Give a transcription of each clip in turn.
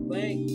Blink.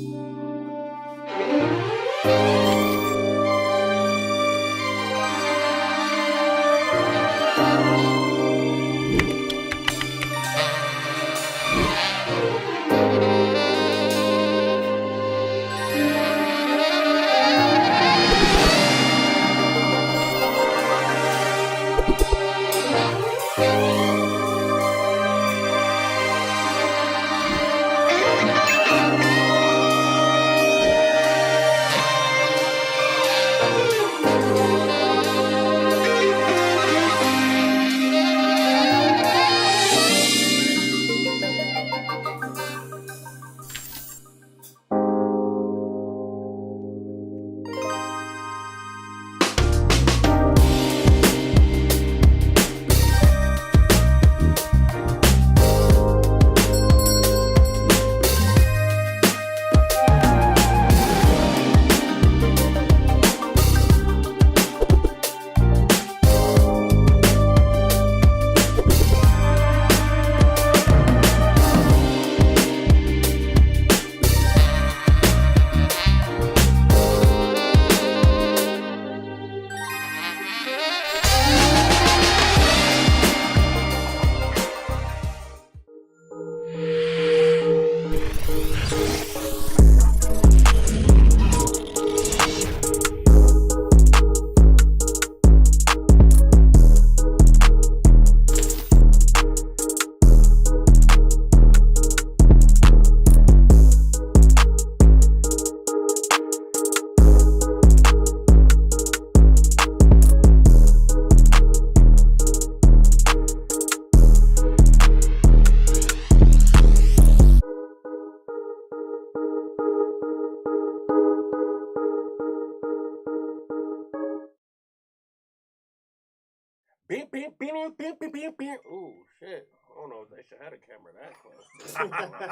Beep, beep, beep, beep, beep, beep, beep. Ooh, shit. I don't know if they should have a camera that close.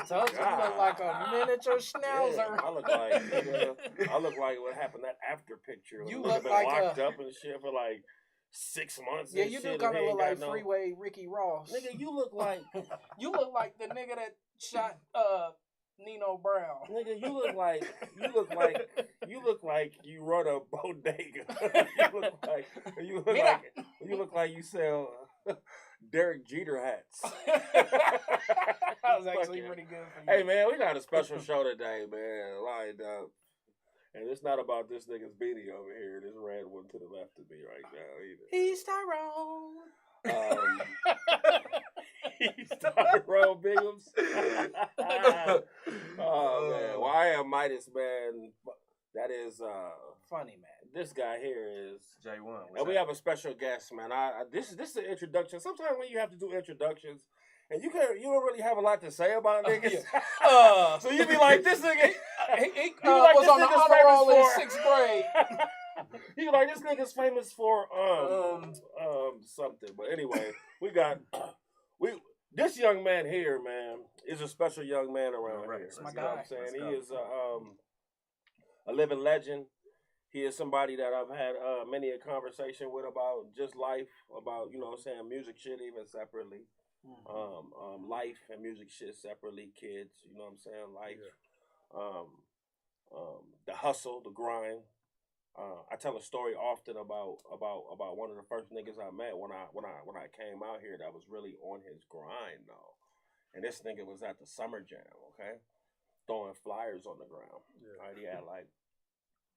So you look like a miniature schnauzer. Yeah, I look like what happened that after picture. You look look like like locked up and shit for like 6 months. Yeah, and you shit, do kind of and he look ain't like got Freeway Ricky Ross. Nigga, you look like you look like the nigga that shot Nino Brown. Nigga, you look like you run a bodega. you look like you sell Derek Jeter hats. That was actually pretty good for you. Hey man, we got a special show today, man. Lined up. And it's not about this nigga's beanie over here, this red one to the left of me right now either. He's Tyrone. He's Tyrone Biggums. Oh man. Well, I am Midas, man. That is Funny man. This guy here is J1. And we have a special guest, man. This is an introduction. Sometimes when you have to do introductions and you don't really have a lot to say about niggas. So you be like, this nigga he was on the honor roll in 6th grade. You like, this nigga's famous for something. But anyway, this young man here, man, is a special young man around here. That's my You know what guy. I'm saying? He is a living legend. He is somebody that I've had many a conversation with about just life, about, you know what I'm saying, music shit even separately. Life and music shit separately, kids, you know what I'm saying, life. Yeah. The hustle, the grind. I tell a story often about one of the first niggas I met when I came out here that was really on his grind though. And this nigga was at the summer jam, okay? Throwing flyers on the ground. Yeah. Right? He had like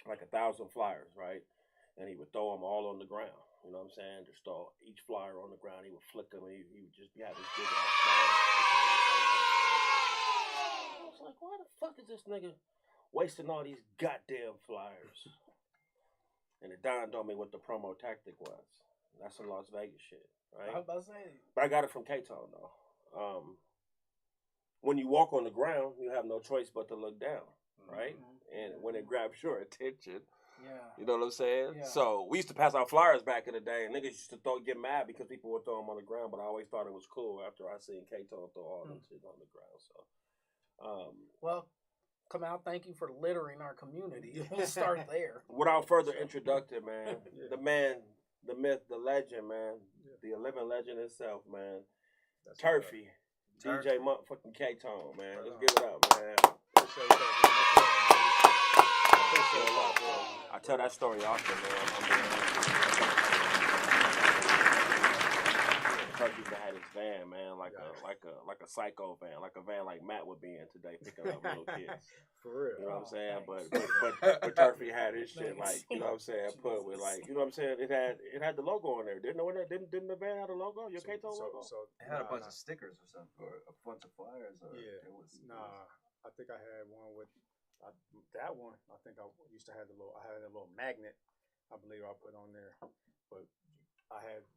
1,000 flyers, right? And he would throw them all on the ground. You know what I'm saying? Just throw each flyer on the ground. He would flick them. He would just have this big ass smile. I was like, why the fuck is this nigga wasting all these goddamn flyers? And it dawned on me what the promo tactic was. That's some Las Vegas shit, right? I was about to say. But I got it from KTONE though. When you walk on the ground, you have no choice but to look down, right? And when it grabs your attention, you know what I'm saying? Yeah. So we used to pass out flyers back in the day, and niggas used to get mad because people would throw them on the ground, but I always thought it was cool after I seen KTONE throw all them shit on the ground. So, well, come out. Thank you for littering our community. We'll start there. Without further introduction, man, the man, the myth, the legend, man, the living legend itself, man, Turfy, DJ motherfucking KTONE, man. Let's give it up, man. appreciate that, man. Appreciate that, bro. I tell that story often, man. Kirk used to have his van, man, like a psycho van, like a van like Matt would be in today, picking up little kids. For real. You know what I'm saying? Thanks. But Turfy had his shit Thanks. like, you know what I'm saying, put with like, you know what I'm saying, it had the logo on there. Didn't the van have the logo? Your KTONE logo? It had a bunch of stickers or something, or a bunch of flyers. Or Yeah. I think I had one with that one. I think I used to have I had a little magnet, I believe I put on there. But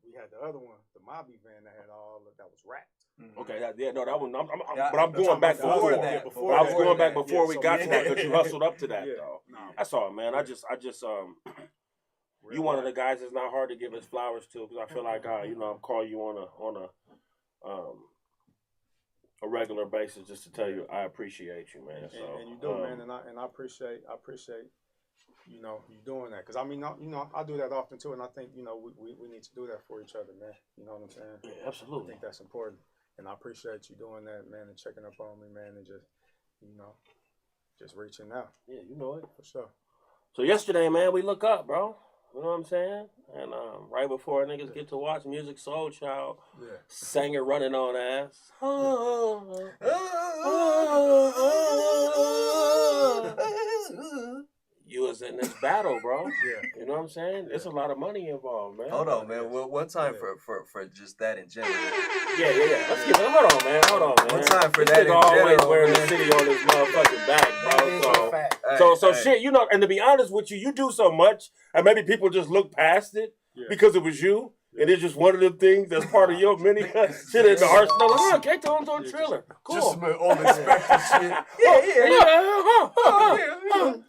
we had the other one, the Mobby van that had that was wrapped. Mm-hmm. Okay, that one. But I'm going back before that. I was going back before we got to that, but you Yeah. hustled up to that though. No. That's all, man. I just you one of the guys that's not hard to give his flowers to, because I feel like I'm calling you on a regular basis just to tell you I appreciate you, man. And you do, man, and I appreciate you doing that, because I mean, I do that often too, and I think we need to do that for each other, man. You know what I'm saying? Yeah, absolutely. I think that's important, and I appreciate you doing that, man, and checking up on me, man, and just reaching out. Yeah, you know it for sure. So yesterday, man, we look up, bro. You know what I'm saying? And right before niggas get to watch Music Soul Child, sang it running on ass. You was in this battle, bro. Yeah. You know what I'm saying? There's a lot of money involved, man. Hold on, man. Well, one time for just that in general. Yeah. Let's give it. Hold on, man. One time for this that in nigga always general, wearing man. the city on his motherfucking back, bro. So Hey. shit, and to be honest with you, you do so much, and maybe people just look past it because it was you. And it's just one of them things that's part of your mini shit in the arsenal. Like, K-Tone's on Triller. Cool. Just some unexpected shit.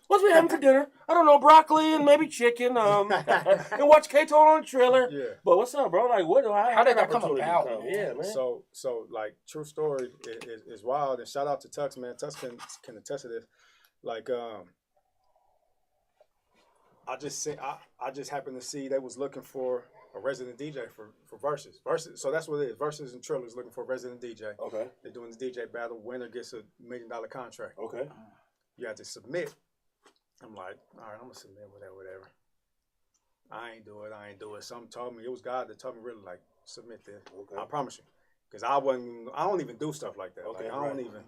What's we having for dinner? I don't know, broccoli and maybe chicken. And watch K-Tone on Triller. Yeah. But what's up, bro? Like, how did that come about? Yeah, man. So like, true story is wild. And shout out to Tux, man. Tux can attest to this. Like, I just happened to see they was looking for a resident DJ for Versus. So that's what it is. Versus and Trillers looking for a resident DJ. Okay. They're doing this DJ battle. Winner gets $1 million contract. Okay. You have to submit. I'm like, all right, I'm gonna submit whatever. I ain't do it. Something told me, it was God that told me really, like, submit this. Okay. I promise you. Because I don't even do stuff like that. Okay, Like, I don't even.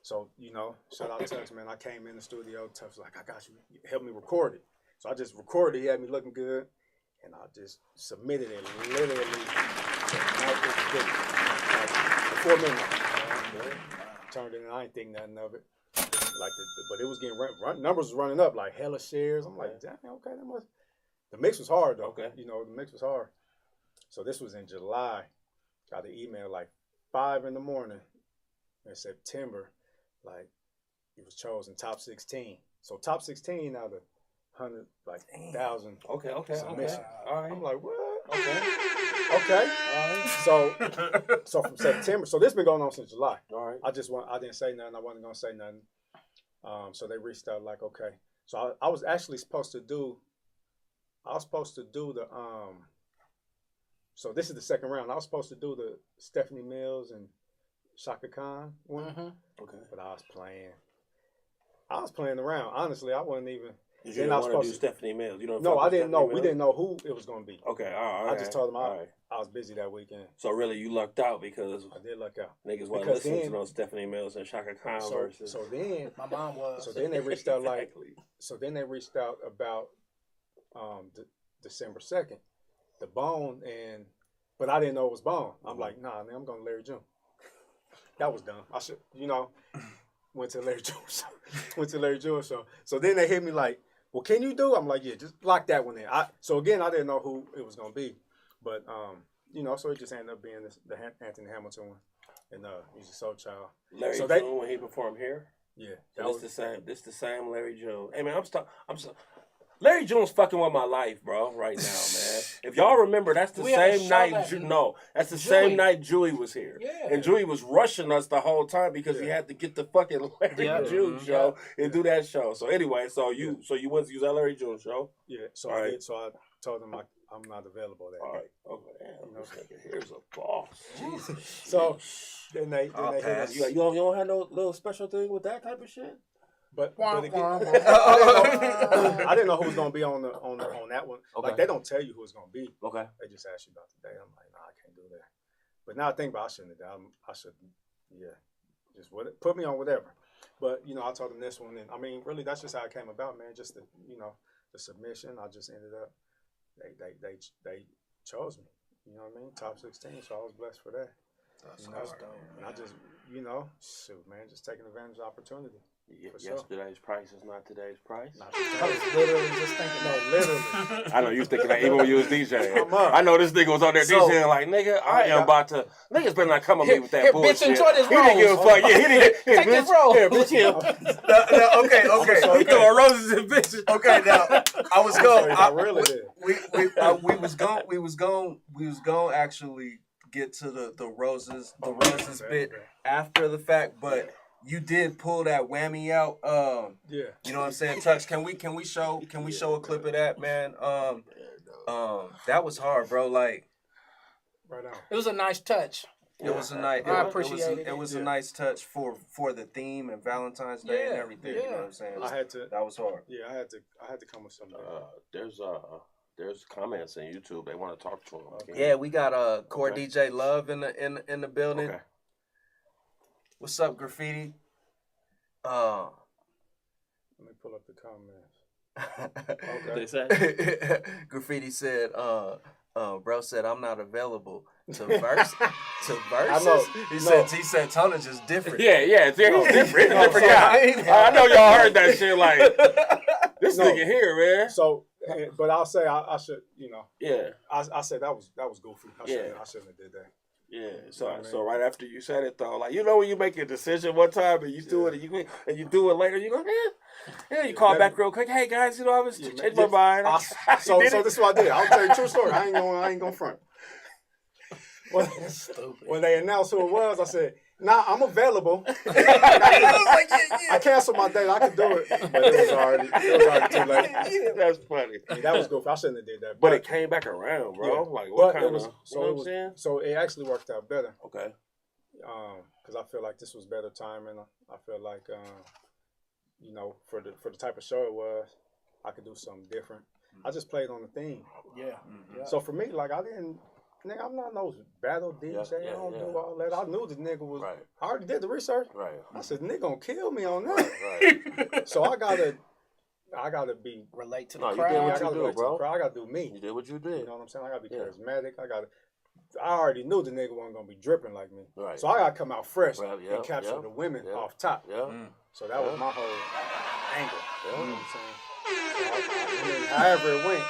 So, shout out to Tux, man. I came in the studio. Tux was like, I got you. Help me record it. So I just recorded. He had me looking good. And I just submitted it literally before midnight. Turned it in. I ain't think nothing of it. But it was getting numbers was running up like hella shares. I'm like, damn, okay, that must. The mix was hard though. Okay. The mix was hard. So this was in July. Got an email like 5 in the morning in September. Like, it was chosen top 16. So top 16 out of 100,000. Okay. Submission. All right. I'm like, what? Okay. All right. So from September. So this been going on since July. All right. I didn't say nothing. I wasn't gonna say nothing. So they reached out like, okay. So I was actually supposed to do the So this is the second round. I was supposed to do the Stephanie Mills and Shaka Khan one. Mm-hmm. Okay. But I was playing around. Honestly, I wasn't even. You didn't want to do Stephanie Mills. I didn't know. We didn't know who it was going to be. Okay, all right. I just told them I was busy that weekend. So really, you lucked out because I did luck out. Niggas wasn't listening to those Stephanie Mills and Shaka Khan verses. So then my mom was. So then they reached out about December 2nd, the Bone but I didn't know it was Bone. I'm like, nah, man, I'm going to Larry June. That was dumb. I should, went to Larry June show. So then they hit me like, well, can you do? I'm like, yeah, just lock that one in. So again, I didn't know who it was gonna be, but so it just ended up being the Anthony Hamilton one, and Music Soul Child. Larry June when he performed here. Yeah, this the same Larry June. Hey man, Larry June's fucking with my life, bro, right now, man. If y'all remember, that's the same night. That's the same night Julie was here. Yeah. And Julie was rushing us the whole time because he had to get the fucking Larry June show and do that show. So anyway, you was at Larry June show. Yeah. So I told him I'm not available that All day. right. Okay. Damn, this nigga here's a boss. Jesus. So then they I'll hit pass. us. You don't have no little special thing with that type of shit? But Wah, again, wah, I didn't know who was gonna be on that one. Okay. Like they don't tell you who it's gonna be. Okay. They just ask you about the day. I'm like, nah, I can't do that. But now I think about it, I shouldn't have done. I should, just put me on whatever. But I told them this one, and I mean, really, that's just how it came about, man. Just the submission. I just ended up. They chose me. You know what I mean? Top 16. So I was blessed for that. That's dope. And I just, shoot, man, just taking advantage of the opportunity. Yesterday's price is not today's price. I was literally just thinking that. Literally. I know you was thinking that even when you was DJing. I'm up. I know this nigga was on there So- DJing like, nigga, I am about to. Niggas better not come at me with that Here, bullshit. bitch, enjoy this He didn't give a rose. fuck. Yeah, he didn't. Take Here, this rose. Here, bitch, here. Okay. He throwing roses and bitches. Okay, now I was I'm going. sorry, I really did. We was going actually get to the roses bit after the fact, but you did pull that whammy out. Yeah. You know what I'm saying? Tux, can we show a clip of that, man? That was hard, bro. Like Right on. It was a nice touch. it was a nice. I appreciated it. It was a nice touch for the theme and Valentine's Day and Yeah, everything. You know what I'm saying? I had to. That was hard. Yeah, I had to come with something. There's comments on YouTube. They want to talk to him. Yeah, we got Core Okay. DJ Love in the building. Okay. What's up, Graffiti? Let me pull up the comments. What they Okay. say? Graffiti said, bro said I'm not available to verse to verses. I know. He said tonnage is different. Yeah, he's different. He's a different So guy. I know y'all heard that shit. Like this No. nigga here, man. So, but I'll say I should, Yeah. I said that was goofy. I shouldn't have did that. Yeah, You so know what I mean? so right after you said it though, like when you make a decision one time and you do it and you do it later, you go, you call back real quick. Hey guys, I was changed my mind. So this is what I did. I'll tell you a true story. I ain't gonna front. When they announced who it was, I said, "Nah, I'm available." I canceled my date. I could do it, but it was already too late. That's funny. I mean, that was goofy. I shouldn't have did that. But it came back around, bro. Yeah. Like what But kind it was of? You know what I'm saying? so it actually worked out better. Okay. Because I feel like this was better timing. I feel like, for the type of show it was, I could do something different. I just played on the theme. Yeah. So for me, like I'm not no battle DJ. I don't do all that. I knew the nigga was. Right. I already did the research. Right. I said, nigga gonna kill me on that. Right. So I gotta be. Relate to the No, you crowd. did what I you gotta do, relate to the bro. crowd. I gotta do me. You did what you You did. know what I'm saying? I gotta be Yeah. charismatic. I already knew the nigga wasn't gonna be dripping like me. Right. So I gotta come out fresh Right, yeah, and capture yeah, the women yeah. off top. Yeah. So that was Yeah. my whole angle. Yeah. You know what I'm saying? So I mean, however it went.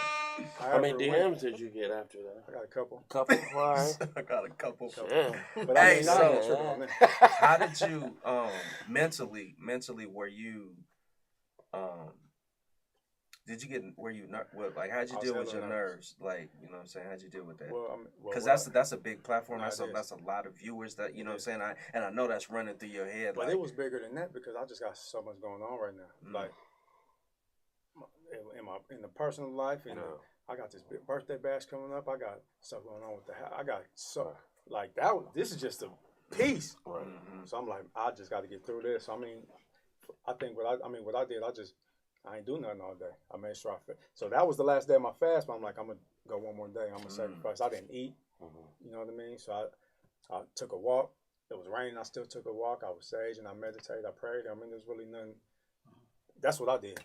How many however it went, DMs did you get after that? I got a couple. Couple. All right. I got a couple. Yeah. But I Hey, mean, so- I ain't tripping on that. How did you mentally were you were you like how'd you I was deal with hella your nervous. nerves? Like, you know what I'm saying? How'd you deal with that? Well, Because well, that's a big platform. Nah, That's it is. a lot of viewers that you know what I'm saying. I know that's running through your head. But like, it was bigger than that because I just got so much going on right now. Mm. Like in the personal life, and I got this big birthday bash coming up. I got stuff going on with the house. I got like that. This is just a piece. Right. Mhm. So I'm like, I just got to get through this. I mean, I think what I did, I ain't do nothing all day. I made sure I fit. So that was the last day of my fast. But I'm like, I'm gonna go one more day. I'm gonna sacrifice. I didn't eat. You know what I mean? So I took a walk. It was raining. I still took a walk. I was sage and I meditated. I prayed. I mean, there's really nothing. That's what I did.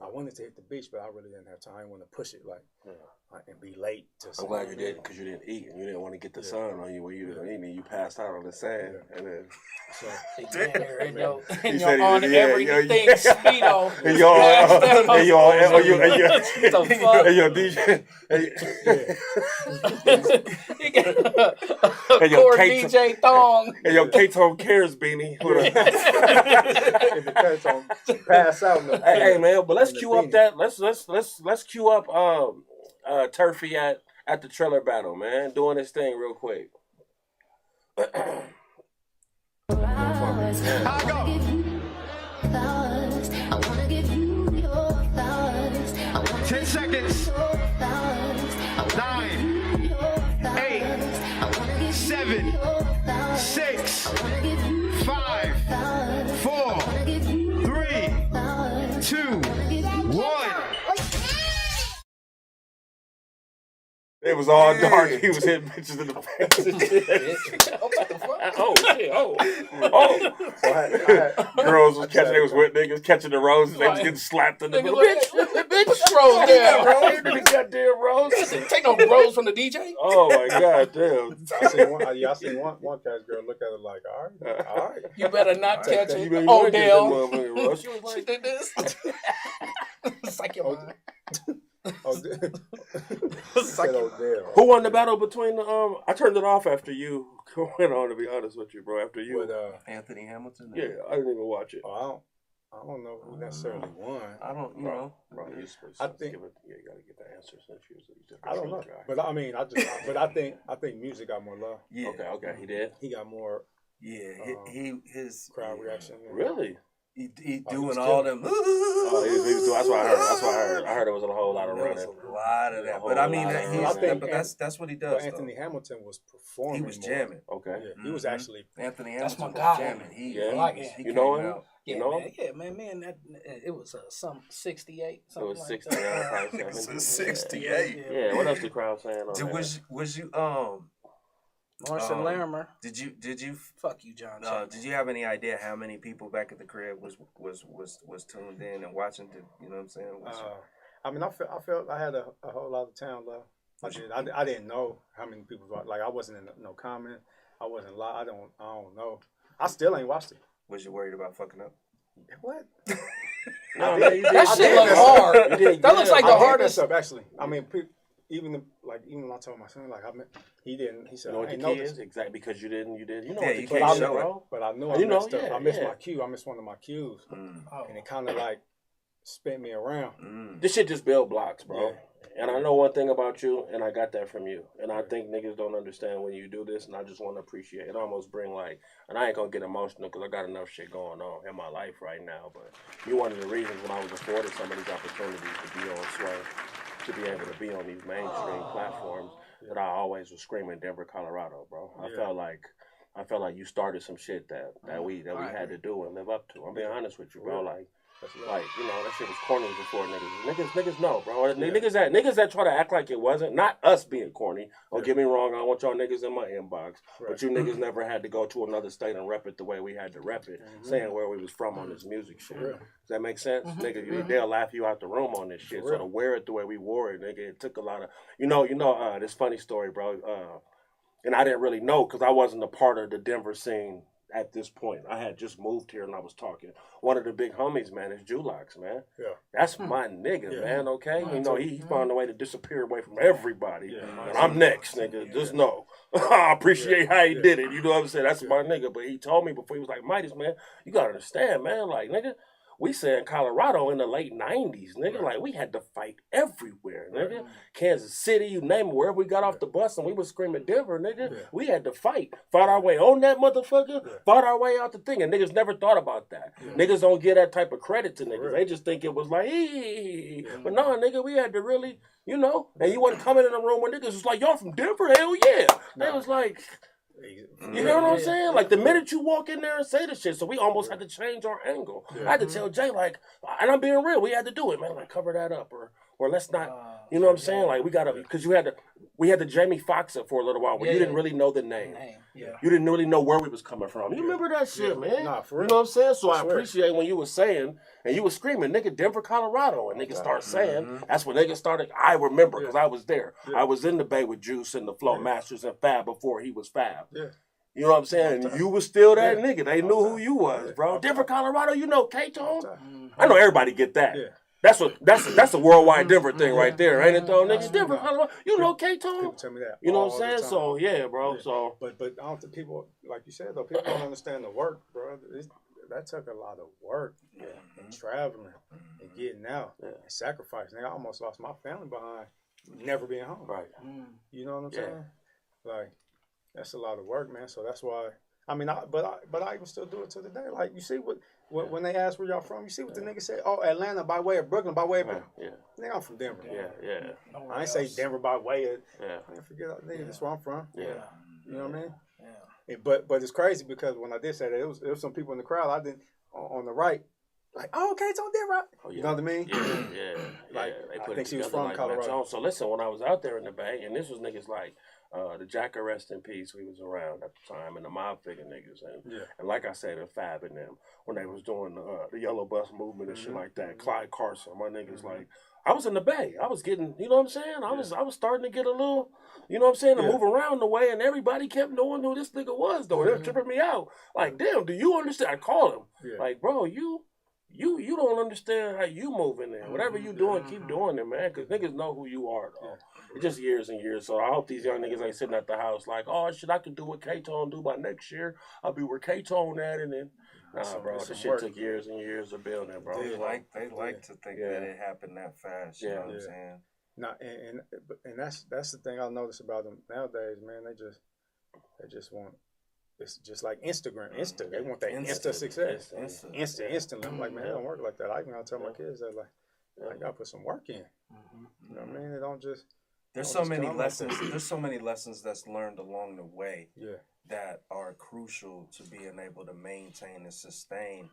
I wanted to hit the beach, but I really didn't have time. I didn't want to push it and be late. I'm glad you didn't, because you didn't eat and you didn't want to get the sun on you when you didn't eat, and you passed out on the sand. And then So In your He said he on did, yeah, everything yeah. speedo. and your DJ, And your Core K- DJ Thong. and your K-Tone Cares beanie. With pass out. hey man, but let's in the cue up beanie. that. Let's cue up Turfy at the Triller Battle, man, doing his thing real quick. 6, 5, 4, 3, 2, 1. It was all dark. He was hitting bitches in the face and shit. What the fuck? Oh, shit. Oh. Girls was catching, they was with niggas catching the roses. They was getting slapped in the middle. Bitch, rose down, bro. The goddamn rose. Take no rose from the DJ. Oh my god, damn. I seen one catch girl look at it like, all right. You better not catch it. You better Odell. get that motherfucker, Russ. She was like, she did this. It's like your mind. Who won the battle between the I turned it off after you went on, to be honest with you, bro. After you Anthony Hamilton. Yeah, I didn't even watch it. I don't know who necessarily won. I don't, you know. Bro, you I think you gotta get the answer since you was a I don't know, guy. but I mean, I think music got more love. Yeah. Okay, he did. He got more. Yeah, his crowd reaction. Really? He doing all them. He was that's what I heard. I heard it was a whole lot of There running. was a lot of that, but I mean, that's what he does. Anthony Hamilton was performing. He was jamming. Okay, yeah, he was actually Anthony That's Hamilton my guy. was jamming. He you know him? out. Yeah, You know man. Yeah, man. That it was some 68. It Something was like 69, that. probably It was 70. 68. Yeah, what else the crowd saying on that? Was you Marshall Larimer. Did you Fuck you, John. did you have any idea how many people back at the crib was tuned in and watching? You know what I'm saying? I mean, I felt I had a whole lot of town love. I didn't know how many people like. I wasn't in no comment. I wasn't live. I don't know. I still ain't watched it. Was you worried about fucking up? What? No, man, you did. That shit look hard. You did That looks like the I did hardest. mess up actually. I mean, even when I told my son, like he didn't. He said, You know what I the ain't key noticed. is? Exactly, because you didn't. You know Yeah, what the you key can't is, show it. bro. But I knew You I know, messed up. yeah, I missed yeah. my cue. I missed one of my cues, Oh. and it kind of like spent me around. This shit just build blocks, bro. Yeah. And I know one thing about you, and I got that from you. And I think niggas don't understand when you do this, and I just want to appreciate it. Almost bring like, and I ain't gonna get emotional because I got enough shit going on in my life right now. But you're one of the reasons when I was afforded some of these opportunities to be on Sway, to be able to be on these mainstream platforms, that I always was screaming Denver, Colorado, bro. I felt like you started some shit that we had to do and live up to. I'm being honest with you, bro. Like, you know, that shit was corny before niggas. Niggas know, bro. Niggas that try to act like it wasn't. Not us being corny. Don't get me wrong. I don't want y'all niggas in my inbox. But you niggas never had to go to another state and rep it the way we had to rep it, saying where we was from on this music shit. Does that make sense? Nigga, they'll laugh you out the room on this shit. So to wear it the way we wore it, nigga, it took a lot of, this funny story, bro. And I didn't really know because I wasn't a part of the Denver scene at this point. I had just moved here and I was talking. One of the big homies, man, is Julox, man. Yeah. That's my nigga, man, okay? You know, he found a way to disappear away from everybody. And I'm next, nigga. Just know. I appreciate how he did it. You know what I'm saying? That's my nigga. But he told me before, he was like, Midas, man, you gotta understand, man. Like, nigga, we said in Colorado in the late 90s, nigga, like we had to fight everywhere, nigga. Kansas City, you name it, wherever we got off the bus and we was screaming Denver, nigga, we had to fight. Fought our way on that motherfucker, fought our way out the thing, and niggas never thought about that. Niggas don't give that type of credit to niggas. They just think it was like, but no, nigga, we had to really, you know, and you wasn't coming in the room when niggas was like, y'all from Denver? Hell yeah. They was like, you know what I'm saying? Like the minute you walk in there and say the shit, so we almost had to change our angle. I had to tell Jay, like, and I'm being real, we had to do it, man. Like cover that up, or let's not, you know what I'm saying? Like we gotta, because we had to Jamie Foxx it for a little while, where you didn't really know the name. You didn't really know where we was coming from. You remember that shit, man? Nah, for real. You know what I'm saying? So I appreciate when you was saying, and you was screaming, nigga, Denver, Colorado, and niggas start saying, that's when niggas started, I remember, because I was there. I was in the Bay with Juice and the Flow Masters and Fab before he was Fab. You know what I'm saying? And you was still that nigga. They knew who you was, bro. Denver, Colorado, you know KTONE? I know everybody get that. That's a worldwide Denver thing right there, ain't it though, niggas? Denver, Colorado, you know KTONE? People tell me that. You know what I'm saying? So yeah, bro. So but I don't think people, like you said though, people don't understand the work, bro. That took a lot of work, and traveling and getting out and sacrifice. Nigga, I almost lost my family behind never being home. Right. You know what I'm saying? Like. That's a lot of work, man. So that's why. I mean, but I even still do it to the day. Like you see what when they ask where y'all from, you see what the nigga said. Oh, Atlanta by way of Brooklyn by way of. Nigga, I'm from Denver. I ain't say Denver by way of. I ain't forget. Nigga, that's where I'm from. You know what I mean? But it's crazy because when I did say that, it was some people in the crowd. I didn't on the right, like, oh, K-Tone did right. Oh, yeah. You know what I mean? Yeah. Like, They I put think it she was together from like Colorado. that. So listen, when I was out there in the Bay, and this was niggas like the Jacker Rest in Peace, we was around at the time, and the Mob Figure niggas, and like I said, the Fab and them, when they was doing the Yellow Bus movement and shit like that. Clyde Carson, my niggas, like, I was in the Bay. I was getting, you know what I'm saying? I was starting to get a little, you know what I'm saying, to move around the way, and everybody kept knowing who this nigga was, though. They were tripping me out. Like, damn, do you understand? I called him. Like, bro, you don't understand how you moving there. Whatever you doing, keep doing it, man, because niggas know who you are, though. It's just years and years. So I hope these young niggas ain't sitting at the house like, oh, shit, I can do what K-Tone do by next year. I'll be where K-Tone at, and then, nah, bro, this shit took years and years of building, bro. They like to think that it happened that fast. You know what I'm saying? No, and that's the thing I notice about them nowadays, man. They just want. It's just like Instagram. They want that instant success. Instantly. I'm like, man, it don't work like that. I even gotta tell my kids that, like, I gotta put some work in. You know what I mean? It don't just. There's so many lessons. There's so many lessons that's learned along the way. That are crucial to being able to maintain and sustain.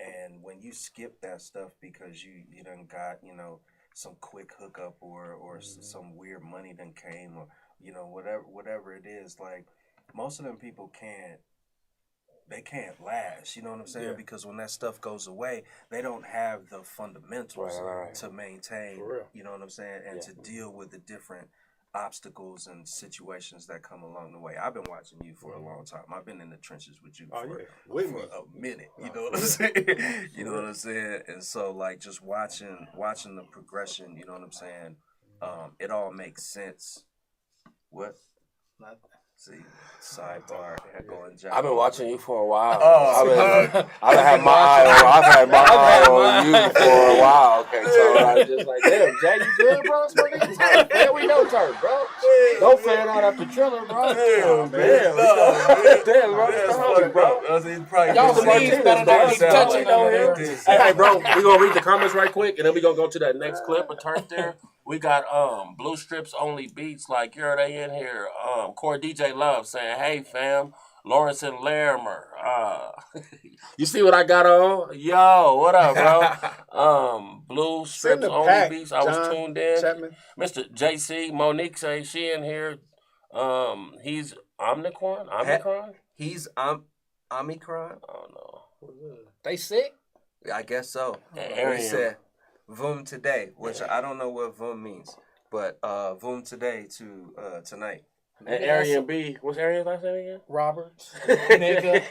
And when you skip that stuff because you done got, you know, some quick hookup or some weird money done came, or, you know, whatever it is, like, most of them people can't last, you know what I'm saying? Because when that stuff goes away, they don't have the fundamentals to maintain, you know what I'm saying, and to deal with the different obstacles and situations that come along the way. I've been watching you for a long time. I've been in the trenches with you for a minute, you know what I'm saying? You know what I'm saying? And so, like, just watching the progression, you know what I'm saying? It all makes sense. What? Nothing. See, sidebar, going job. I've been watching you for a while. I've had my eye on you for a while. Okay, so I was just like, damn, Jay, you good, bro? It's my nigga Turf, man. We know Turf, bro. Don't fan out after Triller, bro. Damn, bro. Y'all sneeze better than me touching over here. Hey, bro, we gonna read the comments right quick, and then we gonna go to that next clip of Turf there. We got Blue Strips Only Beats, like, you're they in here. Core DJ Love saying, hey fam, Lawrence and Larimer. You see what I got on? Yo, what up, bro? Blue Strips Only Beats. I was tuned in. Chapman. Mr. JC, Monique say she in here. He's Omicron? He's Omicron? Oh no. They sick? I guess so. Aaron said Voom today, which I don't know what Voom means, but Voom today to tonight. And Arian B. What's Arian's last name again? Roberts. Nigga.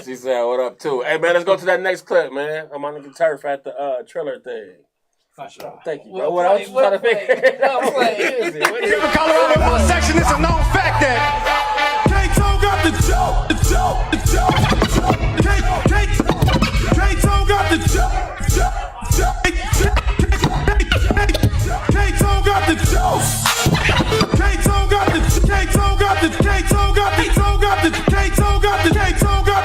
She said, what up, too? Hey, man, let's go to that next clip, man. I'm on the Turf at the Triller thing. For sure. Thank you, bro. What else you trying to figure out? What is it? In the Colorado section, it's a known fact that K-Tone got the joke. K-Tone got the joke. K-Tone got the juice.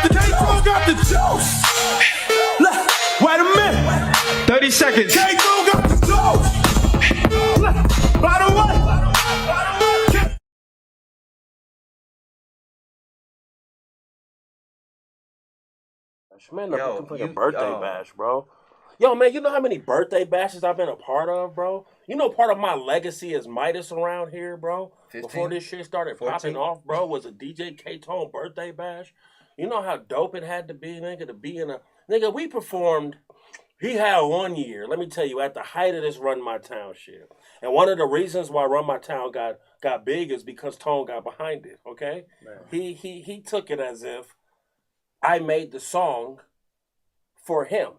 K-Tone got the juice. Wait a minute. 30 seconds. K-Tone got the juice. By the way. Man, a birthday bash, bro. Yo, man, you know how many birthday bashes I've been a part of, bro? You know, part of my legacy as MIDAS around here, bro. 15? Before this shit started 14? popping off, bro, was a DJ KTONE birthday bash. You know how dope it had to be, nigga, to be in a... Nigga, we performed... He had 1 year, let me tell you, at the height of this Run My Town shit. And one of the reasons why Run My Town got big is because Tone got behind it, okay? Man. He took it as if I made the song for him.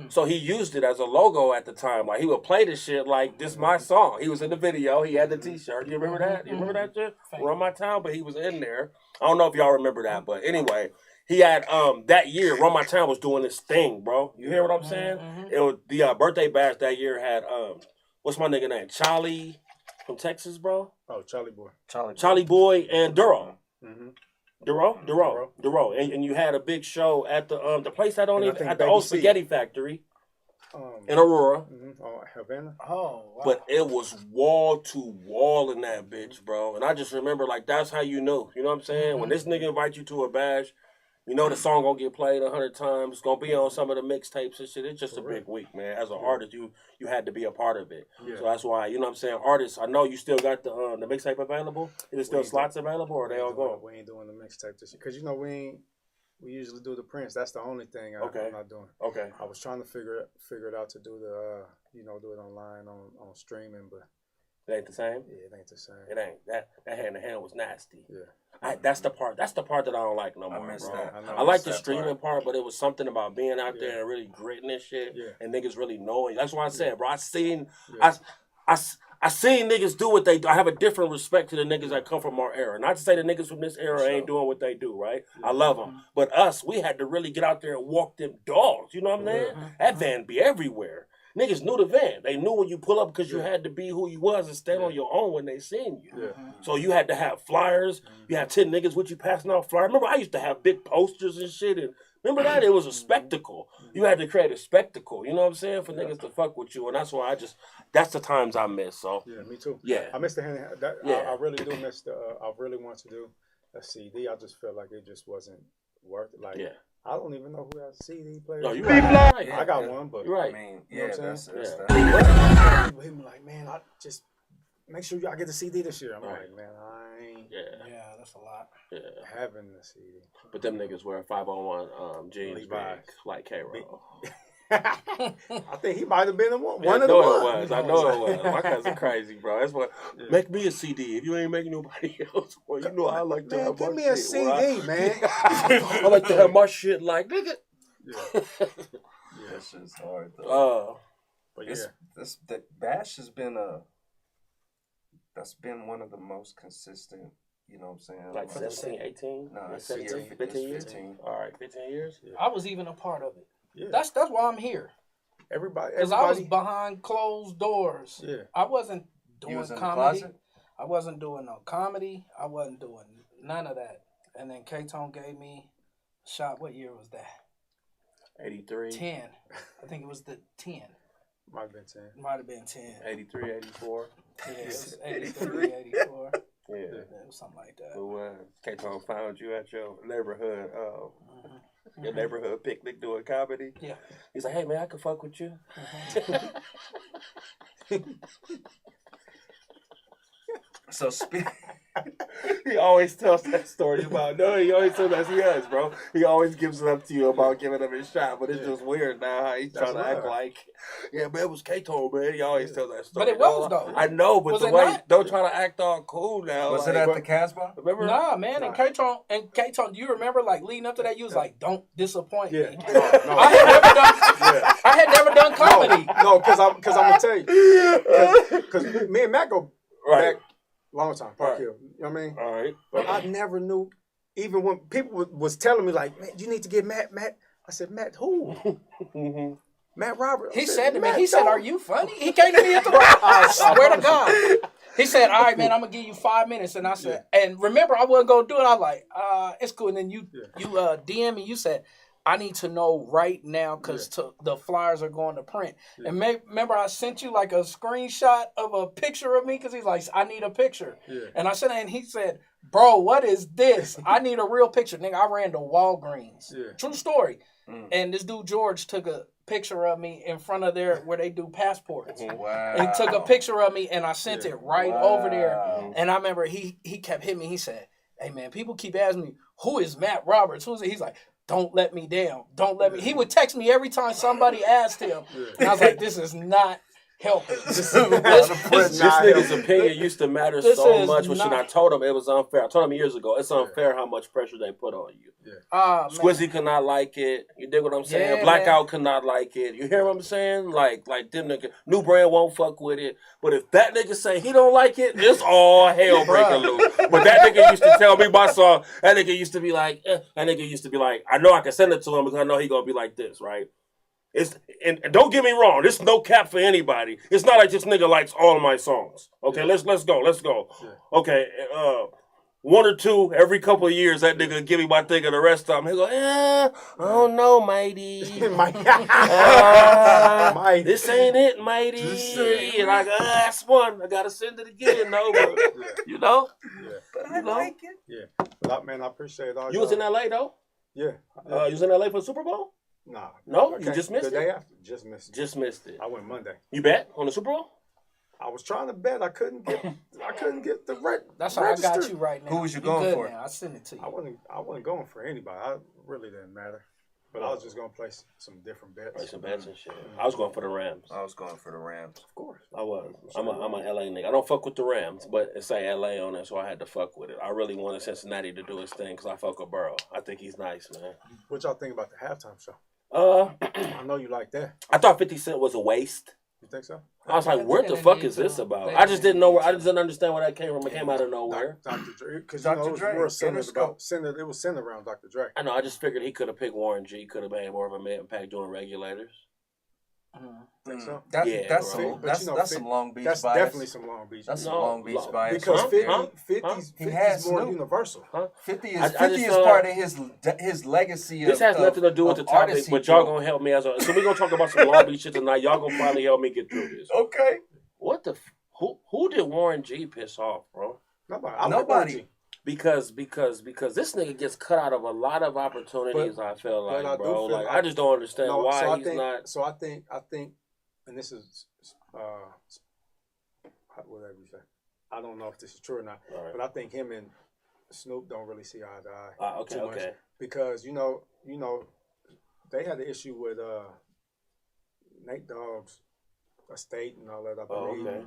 So he used it as a logo at the time. Like, he would play the shit like, this my song. He was in the video. He had the T-shirt. You remember that? You remember that shit? Run My Town, but he was in there. I don't know if y'all remember that, but anyway, he had, that year, Run My Town was doing this thing, bro. You hear what I'm saying? It was, the birthday bash that year had, what's my nigga name? Charlie from Texas, bro? Oh, Charlie Boy. Charlie Boy and Duro. Duro. And you had a big show at the place that don't even, at the old spaghetti factory. in Aurora. Havana. Oh, wow. But it was wall to wall in that bitch, bro. And I just remember, like, that's how you know. You know what I'm saying? When this nigga invite you to a bash, you know the song gonna get played 100 times. It's gonna be on some of the mixtapes and shit. It's just a big week, man. As an artist, you had to be a part of it. So that's why, you know what I'm saying? Artists, I know you still got the mixtape available. Is it still slots available, or are they all gone? We ain't doing the mixtape this year. Because, you know, we usually do the prints. That's the only thing I'm not doing. Okay. I was trying to figure it out to do the, do it online on streaming, but It ain't the same? yeah, it ain't the same. It ain't. That hand to hand was nasty. Yeah. That's the part that I don't like no more, miss bro. that. I like the streaming part, but it was something about being out there and really gritting and shit, and niggas really knowing. That's why I said, bro. I seen niggas do what they do. I have a different respect to the niggas that come from our era. Not to say the niggas from this era ain't doing what they do, right? I love them, but us, we had to really get out there and walk them dogs. You know what I'm saying? That van be everywhere. Niggas knew the van. They knew when you pull up because you had to be who you was and stand on your own when they seen you. So you had to have flyers. You had 10 niggas with you passing out flyers. Remember, I used to have big posters and shit. And remember that? It was a spectacle. You had to create a spectacle. You know what I'm saying? For niggas to fuck with you. And that's why that's the times I miss. So Yeah, me too. Yeah. I miss the hand. I really do miss the. I really want to do a CD. I just felt like it just wasn't worth it. Like I don't even know who has a CD player. No, you right. I got one, but You're right. I mean, You know yeah, what I'm that's saying? People hit me like, man, I just make sure y'all get the CD this year. I'm like, man, I ain't Yeah, that's a lot. having the CD. But them niggas wear 501 jeans Levi's. like K-Roll. I think he might have been one I of the know ones. I know it was. My cousin crazy, bro. That's what make me a CD. If you ain't making nobody else, well, you know I like to Man, have give my me a shit, CD, right? man. I like to have my shit like nigga. That shit's hard though. But The Bash has been that's been one of the most consistent. You know what I'm saying? Like 17, 18? No, it's 17, 15 years. 15. All right, 15 years. I was even a part of it. Yeah. That's why I'm here. Because I was behind closed doors. Yeah. I wasn't You doing was in the comedy. closet? I wasn't doing no comedy. I wasn't doing none of that. And then KTONE gave me a shot. What year was that? 83. 10. I think it was the 10. Might have been 10. Might have been 10. 83, 84. Yeah, it was 83, 84. Yeah. It was something like that. So K-Tone found you at your neighborhood, your neighborhood picnic doing comedy. Yeah. He's like, hey man, I can fuck with you. So He always tells that story about. No, he always tells us he does, bro. He always gives it up to you about giving him his shot, but it's just weird now how he's trying to act like, yeah, man, it was K-Tone, man. He always tells that story. But it was though. I know, but Was the it way not? don't try to act all cool now. was like, it at the Casbah? Remember? Nah, man, and K-Tone, do you remember like leading up to that? You was like, "Don't disappoint me." No. I had never done comedy. No, because I'm gonna tell you, because me and Matt go back long time, Park Hill. You know what I mean? All right. But I never knew, even when people was telling me like, man, you need to get Matt. I said, Matt, who? Matt Roberts. He said to me, he said, "Are you funny?" He came to me at the rock. I swear to God. He said, "All right, man, I'm gonna give you 5 minutes." And I said, and remember, I wasn't gonna do it. I was like, it's cool. And then you DM me. You said, I need to know right now because the flyers are going to print. Yeah. And remember, I sent you like a screenshot of a picture of me because he's like, I need a picture. Yeah. And I said, and he said, bro, what is this? I need a real picture. Nigga, I ran to Walgreens. Yeah. True story. And this dude, George, took a picture of me in front of there where they do passports. Wow. And he took a picture of me and I sent it right over there. And I remember he kept hitting me. He said, hey, man, people keep asking me, who is Matt Roberts? Who is it? He's like, don't let me down. Don't let me. He would text me every time somebody asked him. And I was like, this is not helping. This nigga's opinion used to matter so much, which I told him it was unfair. I told him years ago, it's unfair how much pressure they put on you. Squizzy could not like it. You dig what I'm saying? Yeah, Blackout could not like it. You hear what I'm saying? Like them niggas, New Brand won't fuck with it. But if that nigga say he don't like it, it's all hell breaking loose. But that nigga used to tell me my song. That nigga used to be like, I know I can send it to him because I know he gonna be like this, right? And don't get me wrong, this is no cap for anybody. It's not like this nigga likes all of my songs. Okay, let's go. Yeah. Okay, 1 or 2 every couple of years, that nigga give me my thing, and the rest of them, he go, I don't know, matey. This ain't it, matey. And I go, that's one. I gotta send it again, though. But, you know? Yeah. But I like it. Yeah. But man, I appreciate all you was in LA, though? Yeah. You was in LA for the Super Bowl? Nah. No? You just missed it? The day after. Just missed it. Just missed it. I went Monday. You bet on the Super Bowl? I was trying to bet. I couldn't get the right. That's how I got you right now. Who was you going for? Now. I sent it to you. I wasn't going for anybody. I really didn't matter. But I was just gonna play some different bets. Play some bets and shit. I was going for the Rams. I was going for the Rams. Of course. I was. I'm a LA nigga. I don't fuck with the Rams, but it say LA on it, so I had to fuck with it. I really wanted Cincinnati to do his thing because I fuck with Burrow. I think he's nice, man. What y'all think about the halftime show? I know you like that. I thought 50 Cent was a waste. You think so? I was like, what the fuck is this about? I just didn't know where. I just didn't understand where that came from. It came out of nowhere. Dr. Dre, because Dr. it was Dre, more centered it was centered around Dr. Dre. I know. I just figured he could have picked Warren G. Could have made more of an impact doing Regulators. Think so? That's some Long Beach bias. That's definitely some Long Beach. That's some Long Beach bias. Because 50's more universal. 50 is part of his legacy. This has nothing to do with the topic, but y'all gonna help me so we're gonna talk about some Long Beach shit tonight. Y'all gonna finally help me get through this. Okay. What the who did Warren G piss off, bro? Nobody. Because this nigga gets cut out of a lot of opportunities. I feel like, bro. Like I just don't understand why he's not. So I think, and this is whatever you say. I don't know if this is true or not, but I think him and Snoop don't really see eye to eye. Okay, okay. Because you know, they had the issue with Nate Dogg's estate and all that. I believe. Okay.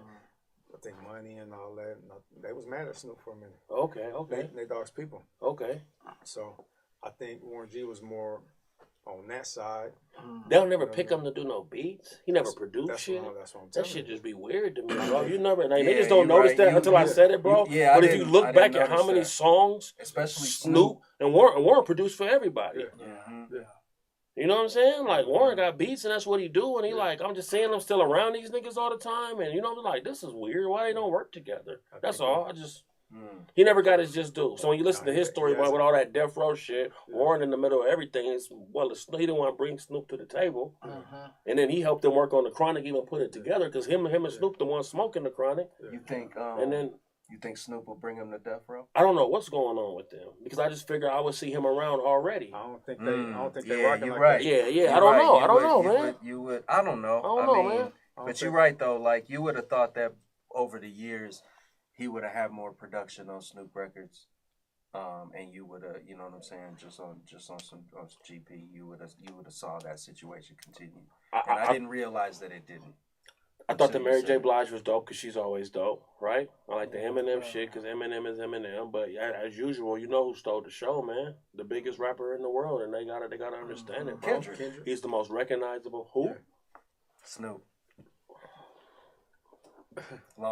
I think money and all that. And they was mad at Snoop for a minute. Okay. Nate Dogg's people. Okay. So I think Warren G was more on that side. They'll never pick him to do no beats. He never produced shit. That's what I'm that telling shit you. just be weird to me, bro. You never, niggas don't notice that until I said it, bro. But if you look back at how many songs, especially Snoop and Warren produced for everybody. Yeah. You know what I'm saying? Like, Warren got beats, and that's what he do. And he like, I'm just saying I'm still around these niggas all the time. And, you know, I'm like, this is weird. Why they don't work together? That's all. He never got his just due. So when you listen to his story with all that Death Row shit, Warren in the middle of everything, he didn't want to bring Snoop to the table. And then he helped him work on the Chronic, even put it together, because him and Snoop the one smoking the Chronic. You think, and then you think Snoop will bring him to Death Row? I don't know what's going on with them because I just figured I would see him around already. I don't think they rocking like right. that. Yeah. I don't know. I don't know, man. You would. I don't know. I don't know, man. But you're right though. Like you would have thought that over the years he would have had more production on Snoop records, and you would have, you know what I'm saying, just on some GP, you would have saw that situation continue. I didn't realize that it didn't. I thought that Mary J. Blige was dope because she's always dope, right? I like the Eminem shit because Eminem is Eminem. But as usual, you know who stole the show, man? The biggest rapper in the world, and they gotta understand it, bro. Kendrick. He's the most recognizable. Who? Yeah. Snoop.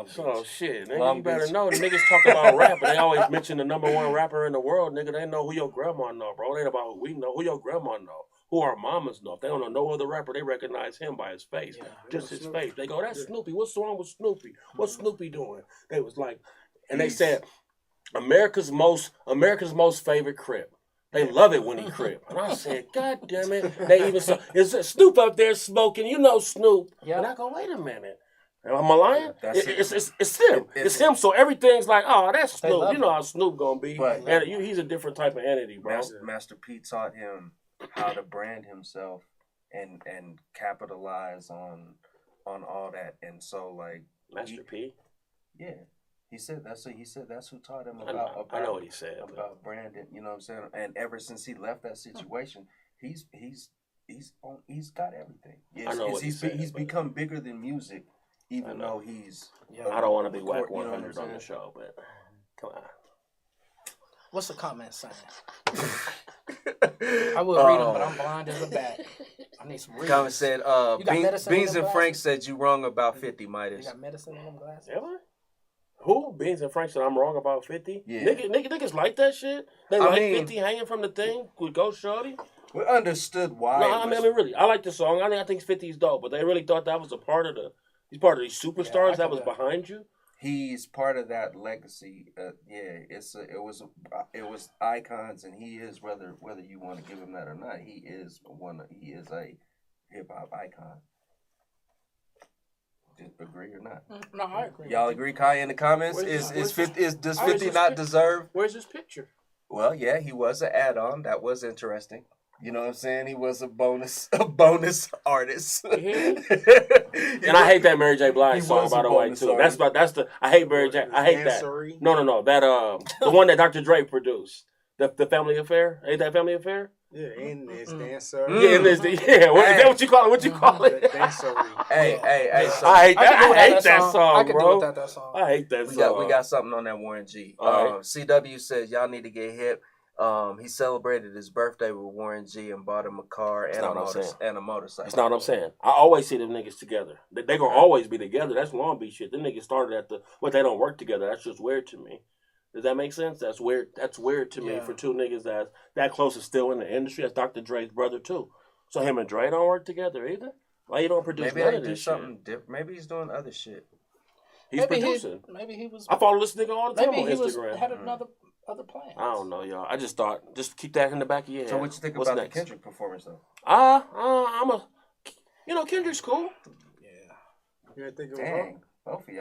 So shit, nigga, you better know. The niggas talk about rap, but they always mention the #1 rapper in the world, nigga. They know who your grandma know, bro. It ain't about who we know, who your grandma know. Who our mamas know. If they don't know no other rapper, they recognize him by his face. Just his face. They go, that's Snoopy. What's wrong with Snoopy? What's Snoopy doing? They was like, and they said, America's most favorite Crip. They love it when he Crip. And I said, God damn it. They even saw, is Snoop up there smoking? You know Snoop. And I go, wait a minute. Am I lying? It's him. It's him. So everything's like, oh, that's Snoop. You know how Snoop gonna be. But, and he's a different type of entity, bro. Master P taught him how to brand himself and capitalize on all that, and so like Master P. Yeah, he said that's who taught him about. I know what he said about branding. You know what I'm saying? And ever since he left that situation, he's got everything. I know what he's become bigger than music, even though he's. I don't want to be whack 100 on the show, but come on. What's the comment saying? I will read them, but I'm blind as a bat. I need some reading. Comment said, Beans and Frank said you wrong about 50, Midas. You got medicine in them glasses? Am I? Who? Beans and Frank said I'm wrong about 50? Yeah. Niggas like that shit? They like 50 hanging from the thing with Ghost Shorty? We understood why. No, I mean, really, I like the song. I think 50's dope, but they really thought that was he's part of these superstars that was behind you? he's part of that legacy. It was icons, and he is whether you want to give him that or not. He is a hip hop icon. Agree or not? No, I agree. Y'all agree? Kanye in the comments does 50 not deserve? Where's his picture? Well, yeah, he was an add-on. That was interesting. You know what I'm saying? He was a bonus artist. Mm-hmm. And I hate that Mary J. Blige song, by the way, too. I hate Mary J. I hate that. No. That the one that Dr. Dre produced. The Family Affair. Ain't that Family Affair? Yeah, and it's dancer. Yeah, and it's is that what you call it? What you call it? Hey. So I hate that song, I can bro. do without that song. I hate that song. We got something on that Warren G. Right. CW says y'all need to get hip. He celebrated his birthday with Warren G and bought him a car and a motorcycle. That's not what I'm saying. I always see them niggas together. They gonna always be together. That's Long Beach shit. Them niggas started but they don't work together. That's just weird to me. Does that make sense? That's weird. That's weird to me for two niggas that close is still in the industry. That's Dr. Dre's brother too. So him and Dre don't work together either. Why you don't produce none of this shit? Different. Maybe he's doing other shit. He's producing. Maybe he was. I follow this nigga all the time on Instagram. Instagram. Had other plans. I don't know, y'all. I just thought, just keep that in the back of your head. So what you think about the Kendrick performance though? Kendrick's cool. Yeah. You ain't think Dang. Both of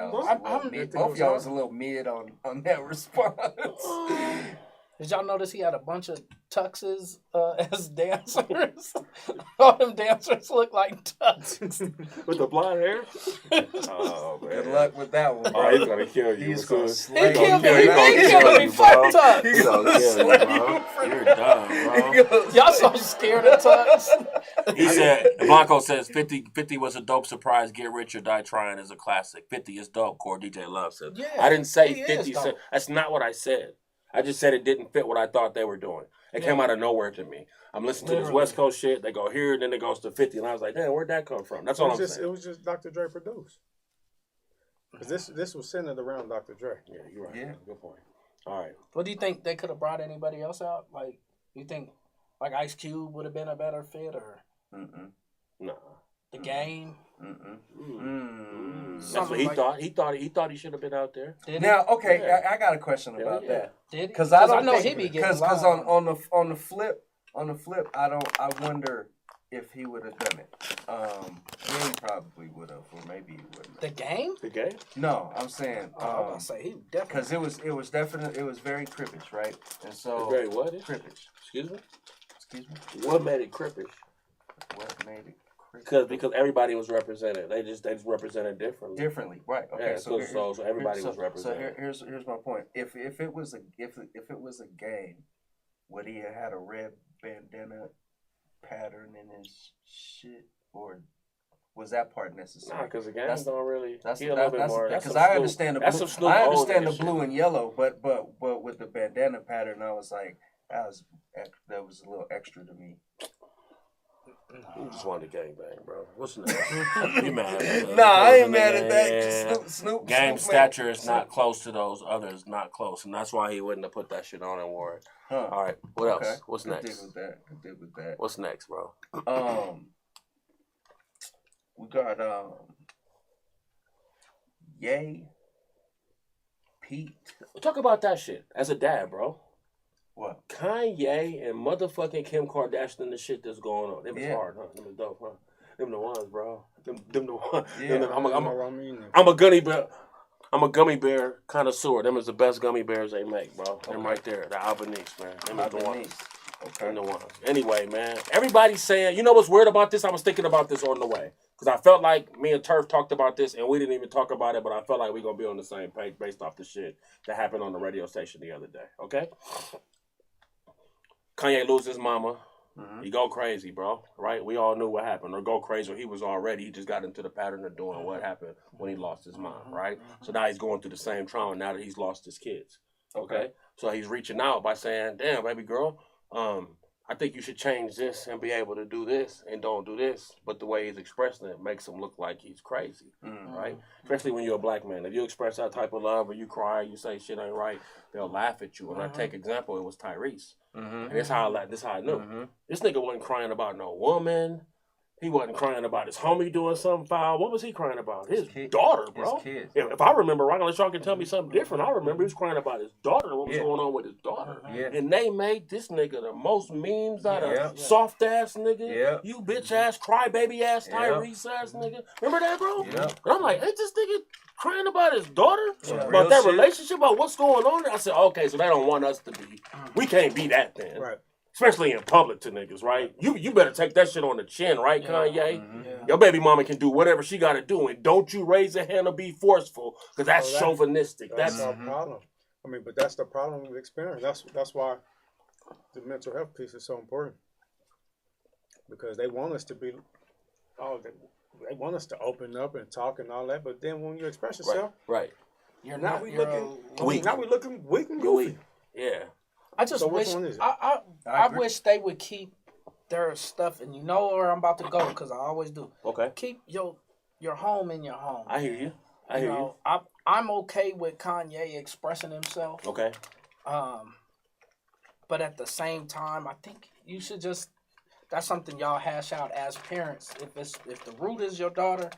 y'all was a little mid on that response. Did y'all notice he had a bunch of tuxes as dancers? All them dancers look like tuxes. With the blonde hair? Oh, man. Good luck with that one, bro. Oh, he's going to kill you. He's going to slay you. He killed me. Fuck Tux. He's going to kill you, bro. You're done, bro. Y'all so scared of Tux. He said, Blanco says 50 was a dope surprise. Get Rich or Die Trying is a classic. 50 is dope. Core DJ Love said. Yeah, I didn't say 50 cent. That's not what I said. I just said it didn't fit what I thought they were doing. It came out of nowhere to me. I'm listening to this West Coast shit. They go here, then it goes to 50. And I was like, damn, where'd that come from? That's all I'm saying. It was just Dr. Dre produced. Because this was centered around Dr. Dre. Yeah, you're right. Yeah. Good point. All right. What do you think they could have brought anybody else out? Like, you think like Ice Cube would have been a better fit or No. The Game? That's what he thought. He thought he should have been out there. Now, okay, I got a question about that. Because I know he be getting because on the flip, I wonder if he would have done it. He probably would have, or maybe he wouldn't. The Game? The Game? No, I'm saying. I was gonna say he definitely. Because it was definitely very crippish, right? And so very what? Crippish. Excuse me. What made it crippish? What made it? Because everybody was represented. They just represented differently. Right? Okay. Yeah, so everybody was represented. So here's my point. If it was a game, would he have had a red bandana pattern in his shit, or was that part necessary? Nah, because the games don't really. That's a little bit more. Because I understand the blue. I understand the blue and yellow, but with the bandana pattern, I was like, that was a little extra to me. You just wanted to gangbang, bro. What's next? You mad? I ain't mad at that. Snoop. Game stature is not close to those others. Not close, and that's why he wouldn't have put that shit on and wore it. All right. What else? What's next? Good with that. What's next, bro? We got Ye, Pete. Talk about that shit as a dad, bro. What? Kanye and motherfucking Kim Kardashian and the shit that's going on. Them is hard, huh? Them is dope, huh? Them the ones, bro. Them the ones. Yeah, I'm a gummy bear. I'm a gummy bear connoisseur. Them is the best gummy bears they make, bro. Okay. Them right there. The Albanese, man. Them is the ones. Okay. Them the ones. Anyway, man. Everybody's saying, you know what's weird about this? I was thinking about this on the way. Because I felt like me and Turf talked about this, and we didn't even talk about it, but I felt like we're going to be on the same page based off the shit that happened on the radio station the other day. Okay? Kanye loses his mama. Mm-hmm. He go crazy, bro. Right? We all knew what happened. Or go crazy. Or he was already. He just got into the pattern of doing what happened when he lost his mom. Right? So now he's going through the same trauma now that he's lost his kids. Okay? So he's reaching out by saying, damn, baby girl, I think you should change this and be able to do this and don't do this. But the way he's expressing it makes him look like he's crazy, right? Especially when you're a black man. If you express that type of love or you cry, you say shit ain't right, they'll laugh at you. And I take example, it was Tyrese. And this how I knew. This nigga wasn't crying about no woman. He wasn't crying about his homie doing something foul. What was he crying about? His kid, daughter, bro. His kids. If I remember right, unless y'all can tell me something different, I remember he was crying about his daughter, what was going on with his daughter. Yeah. And they made this nigga the most memes out of Yeah. soft ass nigga. Yeah. You bitch ass, crybaby ass, Tyrese ass nigga. Remember that, bro? Yeah. And I'm like, ain't this nigga crying about his daughter? Yeah. About that shit. relationship, about what's going on there? I said, okay, so they don't want us to be. We can't be that then. Right. Especially in public to niggas, right? You better take that shit on the chin, right, Kanye? Yeah. Your baby mama can do whatever she got to do, and don't you raise a hand or be forceful, because that's chauvinistic. That's our problem. I mean, but that's the problem with experience. That's why the mental health piece is so important, because they want us to be, they want us to open up and talk and all that. But then when you express yourself, right. You're now not. we You're looking weak. Now we looking weak and goofy. Yeah. I just So which wish one is it? I wish they would keep their stuff, and you know where I'm about to go because I always do. Okay. Keep your home in your home. I hear you. I hear you. I'm okay with Kanye expressing himself. Okay. But at the same time, I think you should just. That's something y'all hash out as parents. If the root is your daughter,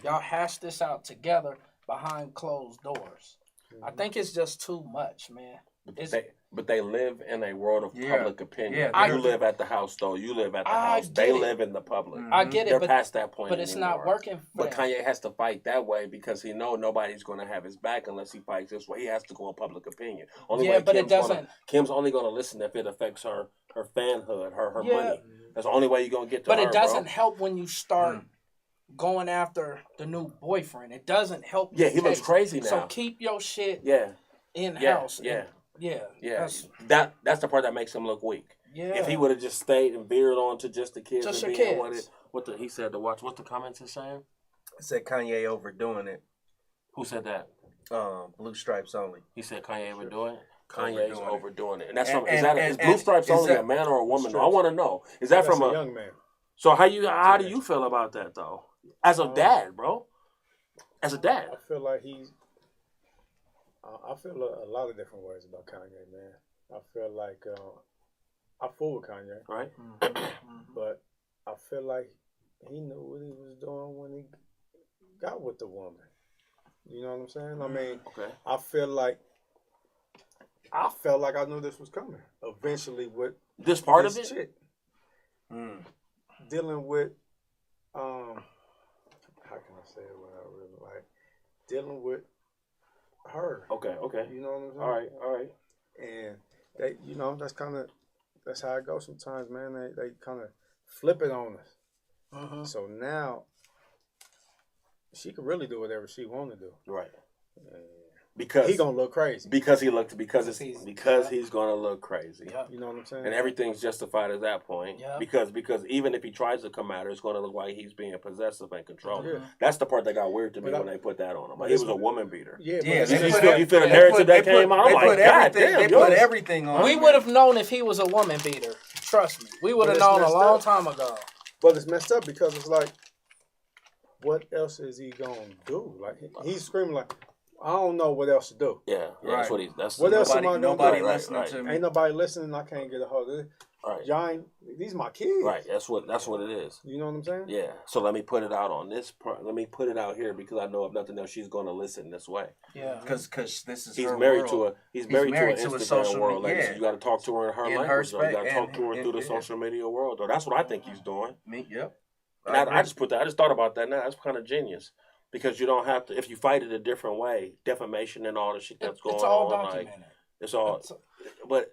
y'all hash this out together behind closed doors. I think it's just too much, man. But they live in a world of public opinion. Yeah, you live at the house, though. You live at the house. They live in the public. I get it. They're past that point. But it's anymore. not working for But them. Kanye has to fight that way because he know nobody's going to have his back unless he fights this way. He has to go in public opinion. Only way but Kim's it doesn't. Kim's only going to listen if it affects her fanhood, her money. That's the only way you're going to get to her, But it doesn't bro. help when you start going after the new boyfriend. It doesn't help. Yeah, he looks crazy now. So keep your shit in house. Yeah. Yeah. That's the part that makes him look weak. Yeah. If he would have just stayed and veered on to just the kids Just and your being kids. what he said to watch. What's the comments he's saying? I said Kanye overdoing it. Who said that? Blue Stripes only. He said Kanye overdoing it. Kanye's overdoing it, and that's from. And Is Blue Stripes only a man or a woman? I want to know. Is that from a young man? So how do you feel about that though? As a dad, bro. As a dad, I feel like he's. I feel a lot of different ways about Kanye, man. I feel like I fool with Kanye, right? But I feel like he knew what he was doing when he got with the woman. You know what I'm saying? I mean, I felt like I knew this was coming. Eventually, with this part of it, chick, dealing with how can I say it without really like dealing with her. Okay. You know what I'm saying? All right. And they, that's how it goes sometimes, man. They kind of flip it on us. So now she can really do whatever she want to do. Right. Because he gonna look crazy. Because he's gonna look crazy. Yeah. You know what I'm saying? And everything's justified at that point. Yeah. Because even if he tries to come at her, it's gonna look like he's being possessive and controlling. Yeah. That's the part that got weird to me when they put that on him. Like he was a woman beater. Yeah. You feel the narrative that came out? I'm like, God damn. They put everything on. We would have known if he was a woman beater. Trust me. We would have known a long time ago. But it's messed up because it's like, what else is he gonna do? Like he's screaming like, I don't know what else to do. Yeah, right. That's what else am I gonna do? Nobody listening to me. Ain't nobody listening. I can't get a hold of it. Right. Y'all ain't, these my kids. Right. That's what it is. You know what I'm saying? Yeah. So let me put it out on this part. Let me put it out here because I know if nothing else, she's gonna listen this way. Yeah. Because this is he's her married world. he's married to an Instagram social world. media. Ladies. You got to talk to her in her language. You got to talk to her through the social media world. Though that's what I think he's doing. Yep. And I just put that. I just thought about that now. That's kind of genius. Because you don't have to, if you fight it a different way, defamation and all the shit that's going on. It's all documented. Like, it's all, but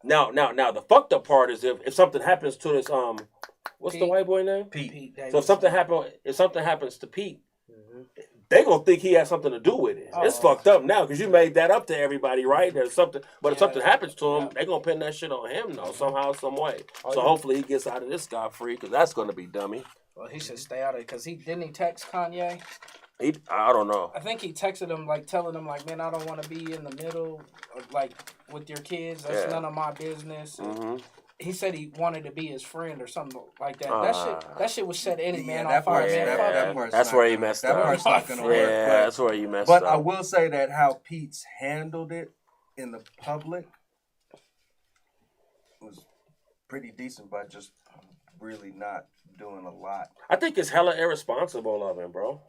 now, the fucked up part is if something happens to this, what's Pete. the white boy name? Pete So if something happens to Pete, they gonna think he has something to do with it. It's fucked up now because you made that up to everybody, right? There's something, but if something happens to him, they gonna pin that shit on him though, somehow, some way. So hopefully he gets out of this scot free because that's gonna be dummy. Well, he should stay out of it because didn't he text Kanye? I don't know. I think he texted him telling him man, I don't want to be in the middle of, with your kids. That's none of my business. Mm-hmm. He said he wanted to be his friend or something like that. That shit would set any man on fire. That's where he messed up. That part's not gonna work. Yeah, that's where he messed up. But up. I will say that how Pete's handled it in the public was pretty decent by just really not doing a lot. I think it's hella irresponsible of him, bro.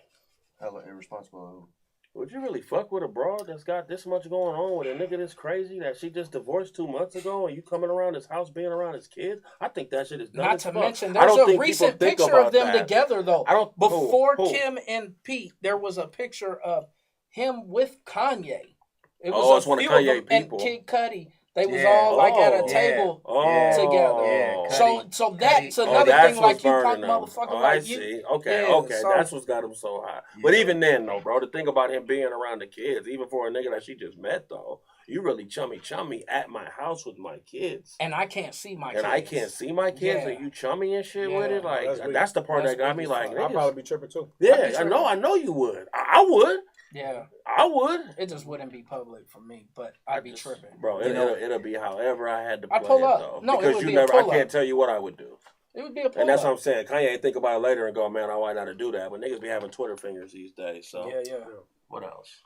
Hella irresponsible. Would you really fuck with a broad that's got this much going on with a nigga that's crazy that she just divorced 2 months ago and you coming around his house being around his kids? I think that shit is dumb. Not to mention, there's a recent picture of them together though. Before Kim and Pete, there was a picture of him with Kanye. It was it's one of Kanye people. And Kid Cudi. They was all like at a table together. Yeah. So that's another thing, like you punk motherfucker. I see. Okay. That's what's got him so high. Yeah. But even then, though, bro, to think about him being around the kids, even for a nigga that she just met, though, you really chummy at my house with my kids. And I can't see my kids. And I can't see my kids, and you chummy and shit with it. Like, that's the part that got me like, I'd probably be tripping too. Yeah, I know you would. I would. Yeah, I would. It just wouldn't be public for me, but I'd be tripping. Bro, it'll be however I had to play I'd pull up. Though. No, because I can't tell you what I would do. It would be a pull And that's what I'm saying. Kanye think about it later and go, man, I might not do that. But niggas be having Twitter fingers these days. So yeah. What else?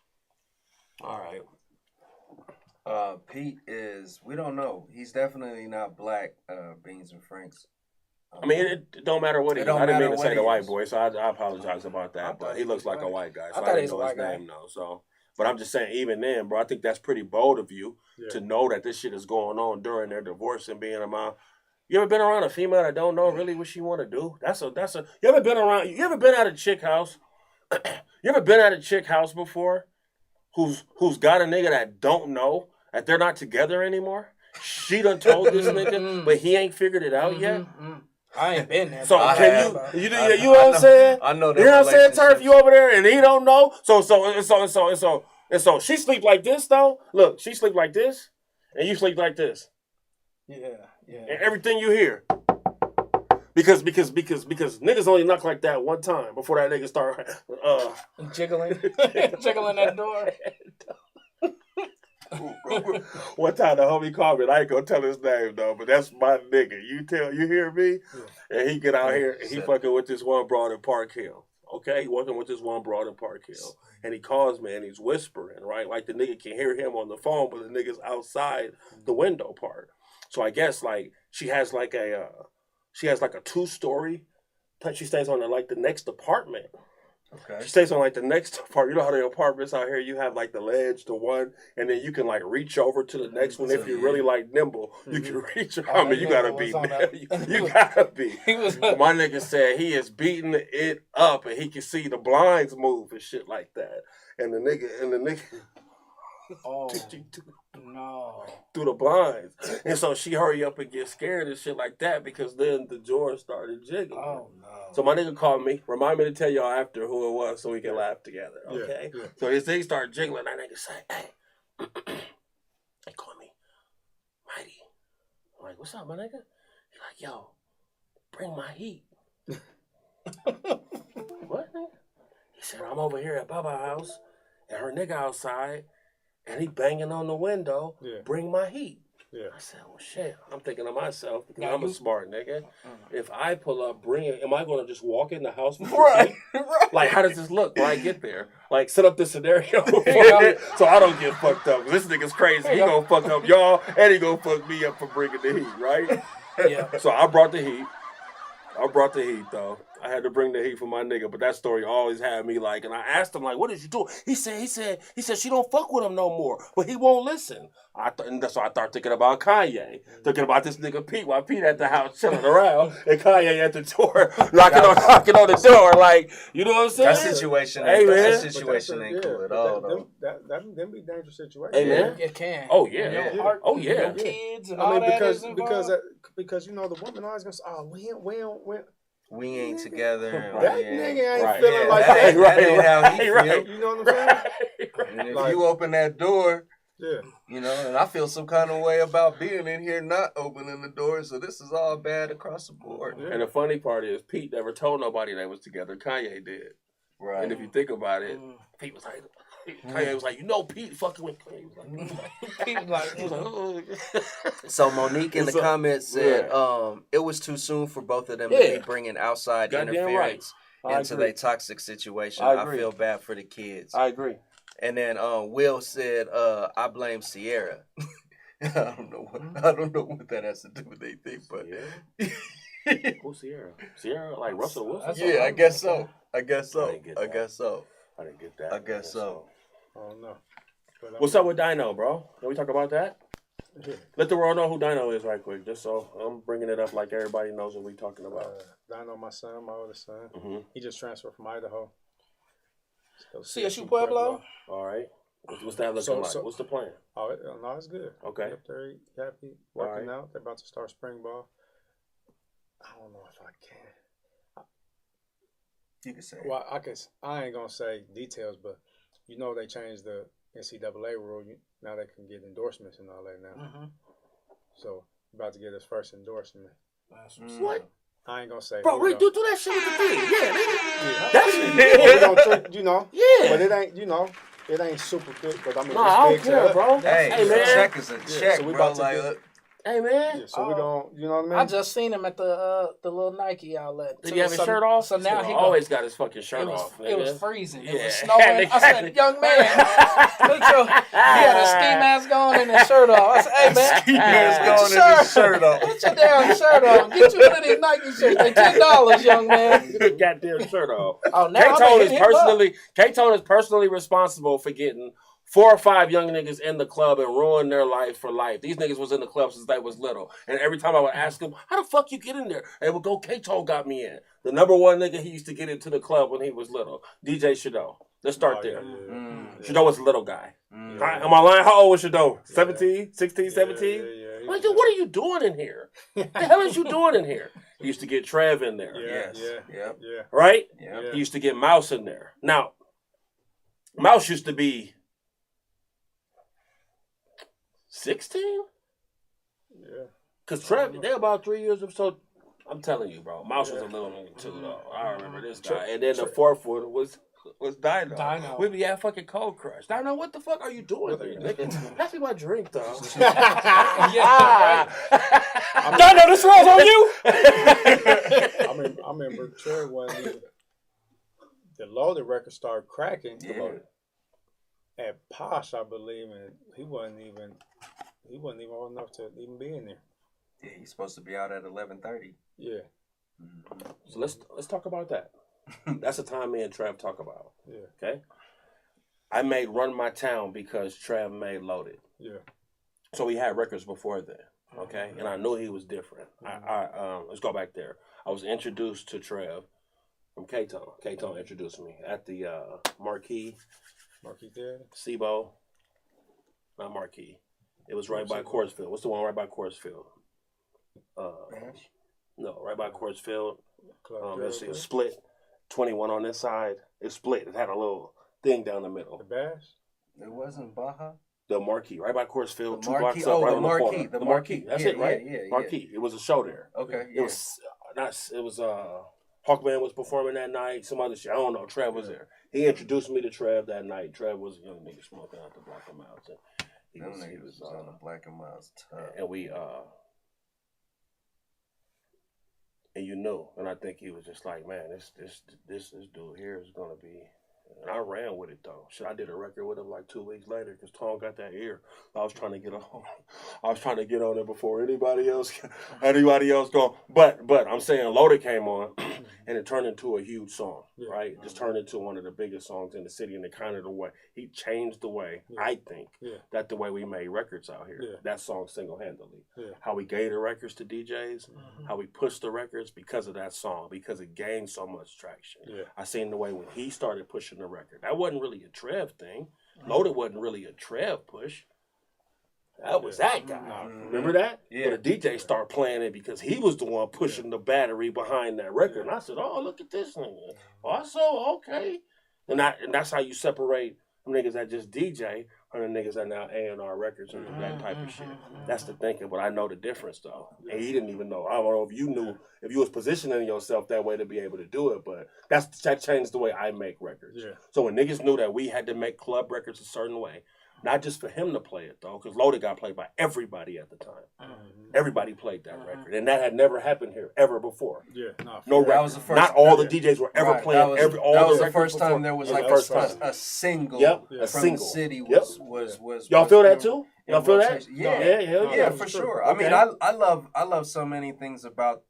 All right. Pete is, we don't know. He's definitely not black, Beans and Franks. I mean, it don't matter what he is. I didn't mean to say the white boy, so I apologize about that. But he looks like a white guy, so I didn't know his name, though. So, but I'm just saying, even then, bro, I think that's pretty bold of you to know that this shit is going on during their divorce and being around. You ever been around a female that don't know really what she want to do? You ever been at a chick house? You ever been at a chick house before who's got a nigga that don't know that they're not together anymore? She done told this nigga, but he ain't figured it out yet. I ain't been there. So you know what I'm saying? I know that. You know what I'm saying, Turf? You over there and he don't know. So she sleep like this though. Look, she sleep like this, and you sleep like this. Yeah. And everything you hear. Because niggas only knock like that one time before that nigga start jiggling that door. One time the homie called me, and I ain't gonna tell his name though, but that's my nigga. You hear me? Yeah. And he get out here and he fucking with this one broad in Park Hill. Okay, he working with this one broad in Park Hill, and he calls me and he's whispering, right? Like the nigga can hear him on the phone, but the nigga's outside the window part. So I guess like she has like a 2-story. She stays on the next apartment. Okay. She stays on like the next part. You know how the apartments out here, you have like the ledge to one, and then you can like reach over to the next one if you're really like nimble. You can reach. I mean, you gotta be. You gotta be. My nigga said he is beating it up, and he can see the blinds move and shit like that. And the nigga. Oh no! Through the blinds, and so she hurry up and get scared and shit like that because then the drawers started jiggling. Oh no! So my nigga called me, remind me to tell y'all after who it was so we can laugh together. Okay? Yeah. So his thing started jiggling. That nigga say, "Hey, they call me Mighty." I'm like, "What's up, my nigga?" He's like, "Yo, bring my heat." What? Nigga? He said, "I'm over here at Baba's house, and her nigga outside." And he banging on the window, bring my heat. Yeah. I said, well, shit. I'm thinking to myself, because I'm a smart nigga. If I pull up, bring it, am I going to just walk in the house? Right. Like, how does this look when I get there? Like, set up this scenario for me so I don't get fucked up. This nigga's crazy. He going to fuck up y'all, and he going to fuck me up for bringing the heat, right? Yeah. So I brought the heat. Though. I had to bring the heat for my nigga, but that story always had me like, and I asked him like, what did you do? He said she don't fuck with him no more, but he won't listen. And that's why I started thinking about Kanye, thinking about this nigga Pete, while Pete at the house chilling around, and Kanye at the door, knocking on the door, like, you know what I'm saying? That situation ain't cool at all, though. That be dangerous situation. Hey, man. It can. Oh, yeah. Kids and all that because you know, the woman always gonna say, oh, we ain't together. That nigga ain't feeling like that. That ain't how he feel. You know what I'm saying? And if you open that door, you know, and I feel some kind of way about being in here not opening the door, so this is all bad across the board. Yeah. And the funny part is, Pete never told nobody they was together. Kanye did. Right. And if you think about it, Pete was like, Kanye was like, you know, Pete fucking with Kanye. So Monique in the comments said it was too soon for both of them to be bringing outside interference into their toxic situation. I feel bad for the kids. I agree. And then Will said, I blame Sierra. I don't know what that has to do with anything, but Who's Sierra? Sierra, like Russell Wilson? Yeah, I guess so. I guess so. I didn't get I that. guess so. I didn't get that. I guess so. I don't know. But What's up with Dino, bro? Can we talk about that? Yeah. Let the world know who Dino is right quick, just so I'm bringing it up like everybody knows what we talking about. Dino, my son, my oldest son. Mm-hmm. He just transferred from Idaho. CSU Pueblo. All right. What's that looking like? What's the plan? Oh, no, it's good. Okay. Yep, they're happy, working out. They're about to start spring ball. I don't know if I can. You can say. Well, I ain't gonna say details, but you know they changed the NCAA rule. Now they can get endorsements and all that now. Mm-hmm. So about to get his first endorsement. What? I ain't gonna say. Bro, Rick, do that shit with the thing. Yeah, nigga. That's it. You know. Yeah. But it ain't. You know. It ain't super good. But I mean, No, it's I big don't care, to bro. Hey, man. check is a check, so we bro. about to Like, get- Hey, man. Yeah, so we don't. You know what I mean? I just seen him at the little Nike outlet. Did he have his shirt off? So now he always got his fucking shirt It was, off. it was nigga. freezing. It Yeah. was snowing. I said, young man, look your, he had a ski mask on and his shirt off. I said, hey, man, Ski mask get on your and his shirt off. Get your damn shirt on. Get you one of these Nike shirts. They $10, young man. Goddamn shirt off. Oh, now K-Tone is personally responsible for getting 4 or 5 young niggas in the club and ruin their life for life. These niggas was in the club since they was little. And every time I would ask them, how the fuck you get in there? They would go, K-Tone got me in. The number one nigga he used to get into the club when he was little, DJ Shadow. Let's start there. Shadow was a little guy. Am I lying? How old was Shadow? 17, 16, 17? Like, dude, what are you doing in here? What the hell is you doing in here? He used to get Trev in there. Yeah. Right? Yeah. He used to get Mouse in there. Now, Mouse used to be 16? Yeah. Because Trev, they're about 3 years or so. I'm telling you, bro. Mouse was a little nigga too, though. I remember this guy. And then the fourth one was Dino. Dino. We be at fucking Cold Crush. Dino, what the fuck are you doing here, nigga? Pass me my drink, though. Yeah, right. Dino, this rolls on you? I remember Trey wasn't even, the Loaded record started cracking at Posh, I believe, and he wasn't even old enough to even be in there. Yeah, he's supposed to be out at 11:30. Yeah. So let's talk about that. That's the time me and Trev talk about. Yeah. Okay? I made Run My Town because Trev made Loaded. Yeah. So we had records before then. Okay? And I knew he was different. Let's go back there. I was introduced to Trev from K-Tone. K-Tone introduced me at the Marquee Theater? SIBO. Not Marquee. It was right by Coors Field. What's the one right by Coors Field? No, right by Coors Field. Let's see, it was split. 21 on this side. It's split. It had a little thing down the middle. The Bash? It wasn't Baja. The Marquee, right by Coors Field, The 2 blocks Marquee. up, right The on Marquee. the corner. The The Marquee. Marquee. That's Yeah, it, right? yeah. Marquee. It was a show there. Okay. It was Hawkman was performing that night. Some other shit. I don't know. Trev was there. He introduced me to Trev that night. Trev was a young nigga smoking out the Black and Miles. He was on the Black and Miles. and we and you know, and I think he was just like, man, this dude here is gonna be. And I ran with it though. Shit, I did a record with him like 2 weeks later because Tom got that ear. I was trying to get on it before anybody else go. But I'm saying Loaded came on and it turned into a huge song, right? It just turned into one of the biggest songs in the city, and it kind of the way he changed the way I think that the way we made records out here. Yeah. That song single-handedly. Yeah. How we gave the records to DJs, how we pushed the records because of that song, because it gained so much traction. Yeah. I seen the way when he started pushing the record. That wasn't really a Trev thing. Loaded wasn't really a Trev push. That was that guy. Remember that? Yeah. But the DJ started playing it because he was the one pushing the battery behind that record. And I said, oh, look at this nigga. Also, okay. And that's how you separate them niggas that just DJ from the niggas that now A&R records and that type of shit. That's the thinking, but I know the difference though. And he didn't even know. I don't know if you knew, if you was positioning yourself that way to be able to do it, but that changed the way I make records. Yeah. So when niggas knew that we had to make club records a certain way, not just for him to play it though, because Loaded got played by everybody at the time. Everybody played that record, and that had never happened here ever before. Yeah. No record. That was the first. Not all the DJs were ever playing That was the records first time before. there was It like the first time. a single a from single. the city Yep. was Y'all feel that too? Y'all feel that? Yeah, Yeah, hell yeah, for sure. I mean, I love so many things about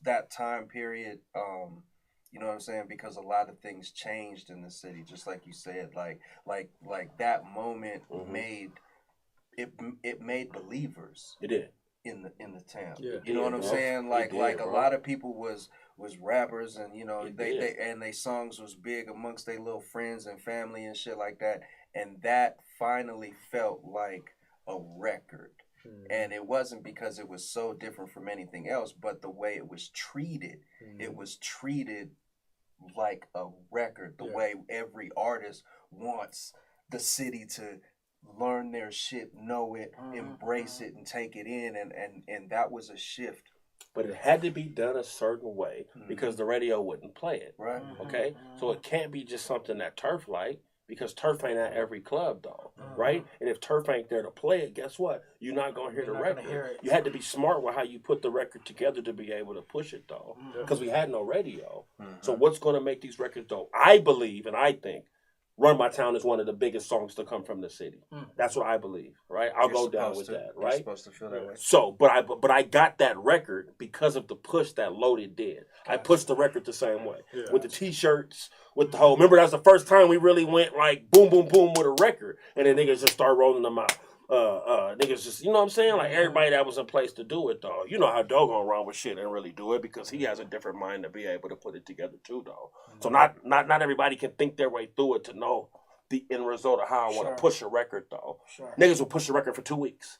that time period, you know what I'm saying? Because a lot of things changed in the city, just like you said. Like that moment made believers. It did. In the town. Yeah. You know what I'm saying? Like a lot of people was rappers, and you know they songs was big amongst their little friends and family and shit like that. And that finally felt like a record. And it wasn't because it was so different from anything else, but the way it was treated. It was treated like a record, the way every artist wants the city to learn their shit, know it, embrace it, and take it in, and that was a shift. But it had to be done a certain way because the radio wouldn't play it. Right. Okay? So it can't be just something that Turf like, because Turf ain't at every club, though. Right? And if Turf ain't there to play it, guess what? You're not going to hear the record. You had to be smart with how you put the record together to be able to push it, though. Because we had no radio. So what's going to make these records, though? I believe and I think Run My Town is one of the biggest songs to come from the city. That's what I believe, right? I'll go down with that, right? You're supposed to feel that way. So, but I got that record because of the push that Loaded did. I pushed the record the same way. With the T-shirts, with the whole... Remember, that was the first time we really went like boom, boom, boom with a record. And then niggas just start rolling them out. Niggas just, you know what I'm saying? Like, everybody that was in place to do it, though. You know how Doe gonna run with shit and really do it because he has a different mind to be able to put it together, too, though. So not everybody can think their way through it to know the end result of how I want to push a record, though. Niggas will push the record for 2 weeks.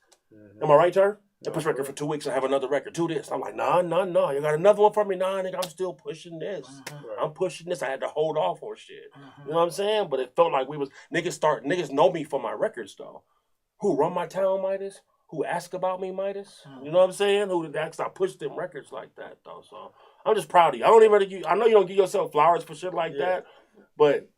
Am I right, Jer? They push record for 2 weeks and have another record. Do this. I'm like, nah. You got another one for me? Nah, nigga, I'm still pushing this. I'm pushing this. I had to hold off on shit. You know what I'm saying? But it felt like we was... Niggas know me for my records, though. Who Run My Town, Midas? Who Ask About Me, Midas? You know what I'm saying? Who I pushed them records like that, though. So I'm just proud of you. I know you don't give yourself flowers for shit like that, but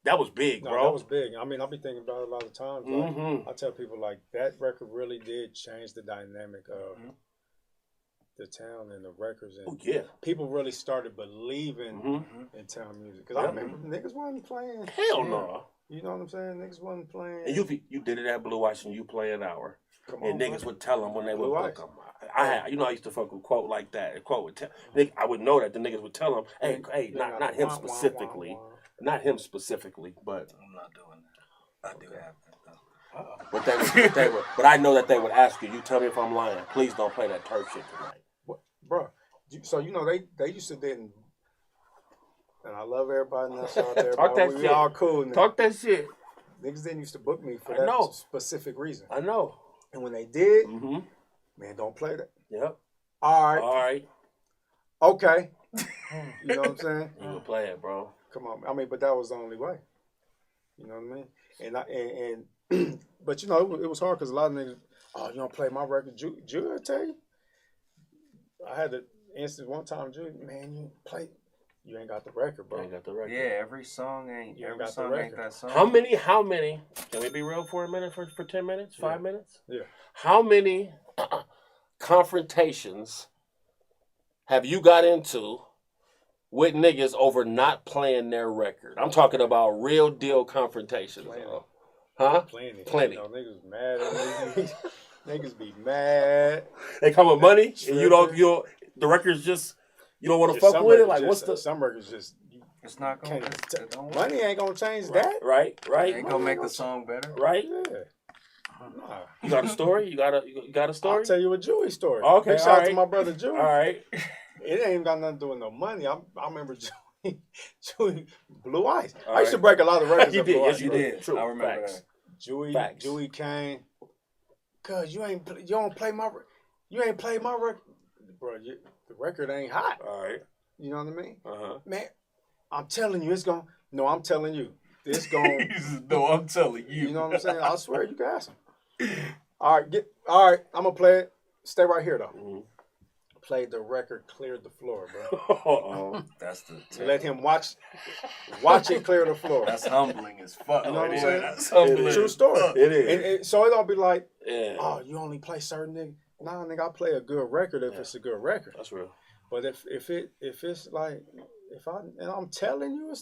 that was big, bro. That was big. I mean, I'll be thinking about it a lot of times. Like, I tell people, like, that record really did change the dynamic of the town and the records. And people really started believing in town music. Because I remember niggas wasn't playing. Hell no. You know what I'm saying? Niggas wasn't playing. And you did it at Blue Ice and you play an hour. And niggas would tell them when they would book them. I used to fuck with quote like that. A quote would tell. I would know that the niggas would tell them, hey, not him specifically. Not him specifically, but I'm not doing that. I do have that, though. But I know that they would ask you. You tell me if I'm lying. Please don't play that Turf shit tonight. What, bro? So you know they used to didn't. And I love everybody that's out there. Talk that we shit. all cool now. Talk that shit. Niggas didn't used to book me for that specific reason. I know. And when they did, man, don't play that. Yep. All right. Okay. You know what I'm saying? You would play it, bro. Come on. I mean, but that was the only way. You know what I mean? And but you know, it was hard because a lot of niggas, you don't play my record. Jude, I tell you, I had the instance one time, Jude, man, you ain't got the record, bro. You ain't got the record. Yeah, every song ain't that song. How many, can we be real for a minute, for 10 minutes, 5 minutes? Yeah. How many confrontations have you got into with niggas over not playing their record? I'm talking about real deal confrontations. Huh? Plenty. You know, niggas mad at me. Niggas be mad. They come with money and you don't, the record's just, you don't want to fuck with it? Like, what's the... Some records just... It's not going to... Money ain't going to change that. Right. It ain't going to make the song better. Right? Yeah. Nah. You got a story? You got a story? I'll tell you a Jewy story. Okay, shout out to my brother Jewy. All right. It ain't even got nothing to do with no money. I remember Jewy Blue Ice. I used to break a lot of records. You did. Blue Yes, Ice, you did. True. I remember that. Jewy came. Cause you don't play my record, bro. The record ain't hot. All right. You know what I mean? Man, I'm telling you, it's gonna. No, I'm telling you, it's gonna. No, I'm telling you. You know what I'm saying? I swear, you can ask him. All right. I'm gonna play it. Stay right here though. Played the record, cleared the floor, bro. That's the. Let him watch it clear the floor. That's humbling as fuck. You know what I'm saying? That's humbling. True story. It is. And so it don't be like, yeah. You only play certain niggas. Nah, nigga, I play a good record if it's a good record. That's real. But if it's like I'm telling you,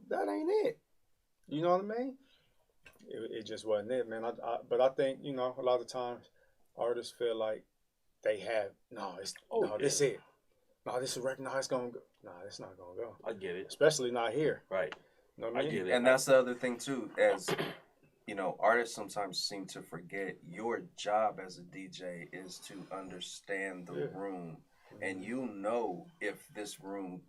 that ain't it. You know what I mean? It just wasn't it, man. But I think, you know, a lot of times artists feel like they have this it. no, this is record. No, it's gonna go. No, it's not gonna go. I get it. Especially not here. Right. You know what I mean? get it. And that's the other thing too, as you know, artists sometimes seem to forget your job as a DJ is to understand the room, and you know if this room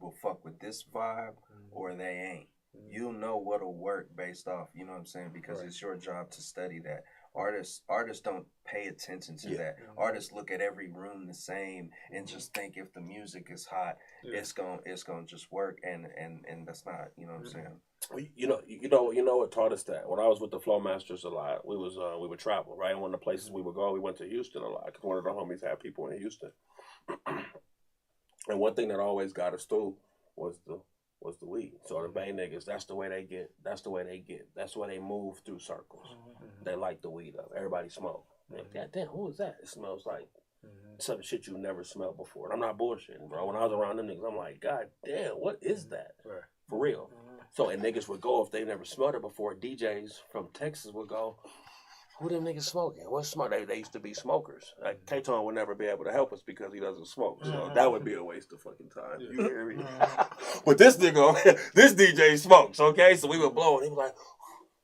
will fuck with this vibe or they ain't. You'll know what'll work based off, you know what I'm saying? Because it's your job to study that. Artists don't pay attention to that. Artists look at every room the same and just think if the music is hot, it's gonna just work, and that's not, you know what I'm saying? You know what taught us that? When I was with the Flow Masters a lot, we would travel, right? And one of the places we would go, we went to Houston a lot because one of the homies had people in Houston. And one thing that always got us through was the weed. So the Bay niggas, that's the way they get. That's the way they move through circles. They like the weed up. Everybody smoke. God damn, who is that? It smells like some shit you never smelled before. And I'm not bullshitting, bro. When I was around them niggas, I'm like, God damn, what is that? For real. So, and niggas would go, if they never smelled it before, DJs from Texas would go, who them niggas smoking? What's smoke? They used to be smokers. Like, KTONE would never be able to help us because he doesn't smoke. So that would be a waste of fucking time. You hear me? But this nigga, this DJ smokes, okay? So we would blow, and he was like,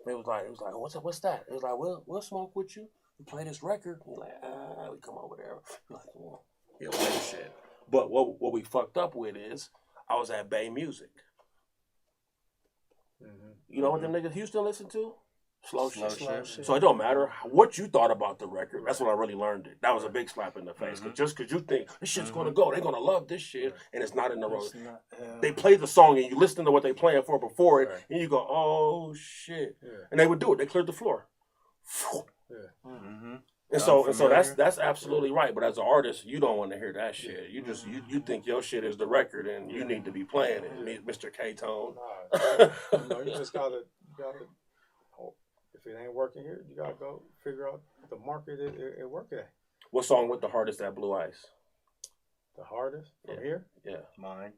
what's that? It was like, we'll smoke with you. We play this record. We're like, we come over there. We're like, well, he'll play the shit. But what we fucked up with is, I was at Bay Music. You know what them niggas Houston listen to? Slow shit. So it don't matter what you thought about the record. That's when I really learned it. That was a big slap in the face. Cause just because you think this shit's gonna go, they're gonna love this shit, and it's not in the road. They play the song and you listen to what they playing for before it, and you go, oh shit. And they would do it. They cleared the floor. And so that's absolutely right. But as an artist, you don't want to hear that shit. You just you think your shit is the record, and you need to be playing it, Mr. KTONE. You just gotta. If it ain't working here, you gotta go figure out the market it work at. What song with the hardest at Blue Ice? The hardest from here? Yeah, mine.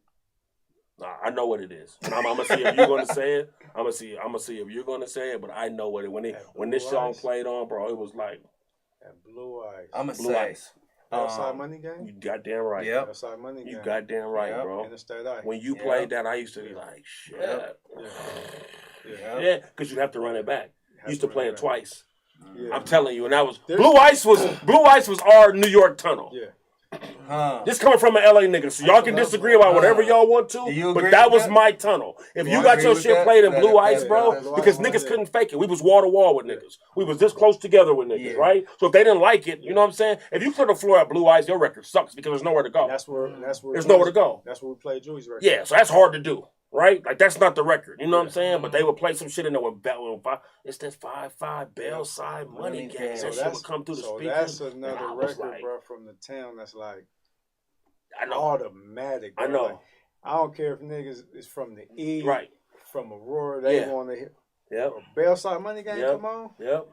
Nah, I know what it is. I'm gonna see if you're gonna say it. I'm gonna see if you're gonna say it. But I know what it when this song played on, bro. It was like at Blue Ice. I'm gonna Blue say Ice. Outside Money Game? You goddamn right. Yep. Outside Money Game. You goddamn right, bro. Interstate Ice. When you played that, I used to be like, shit. Yeah, because you have to run it back. Used to play it twice. I'm telling you, and that was Blue Ice was our New York tunnel. This coming from an LA nigga, so y'all can disagree about whatever y'all want to, but that was my tunnel. If you got your shit played in Blue Ice, bro, because niggas couldn't fake it. We was wall to wall with niggas. We was this close together with niggas, right? So if they didn't like it, you know what I'm saying? If you clear the floor at Blue Ice, your record sucks because there's nowhere to go. That's where there's nowhere to go. That's where we played Julie's record. Yeah, so that's hard to do. Right? Like, that's not the record. You know what I'm saying? But they would play some shit in there with it's that 5-5 Bellside Money Game. So that shit would come through the speakers. That's another record, bro, from the town that's like I know. Automatic, bro. I know. Like, I don't care if niggas is from the E, right? From Aurora, they want to hear. Yep. Bellside Money Game, come on. Yep.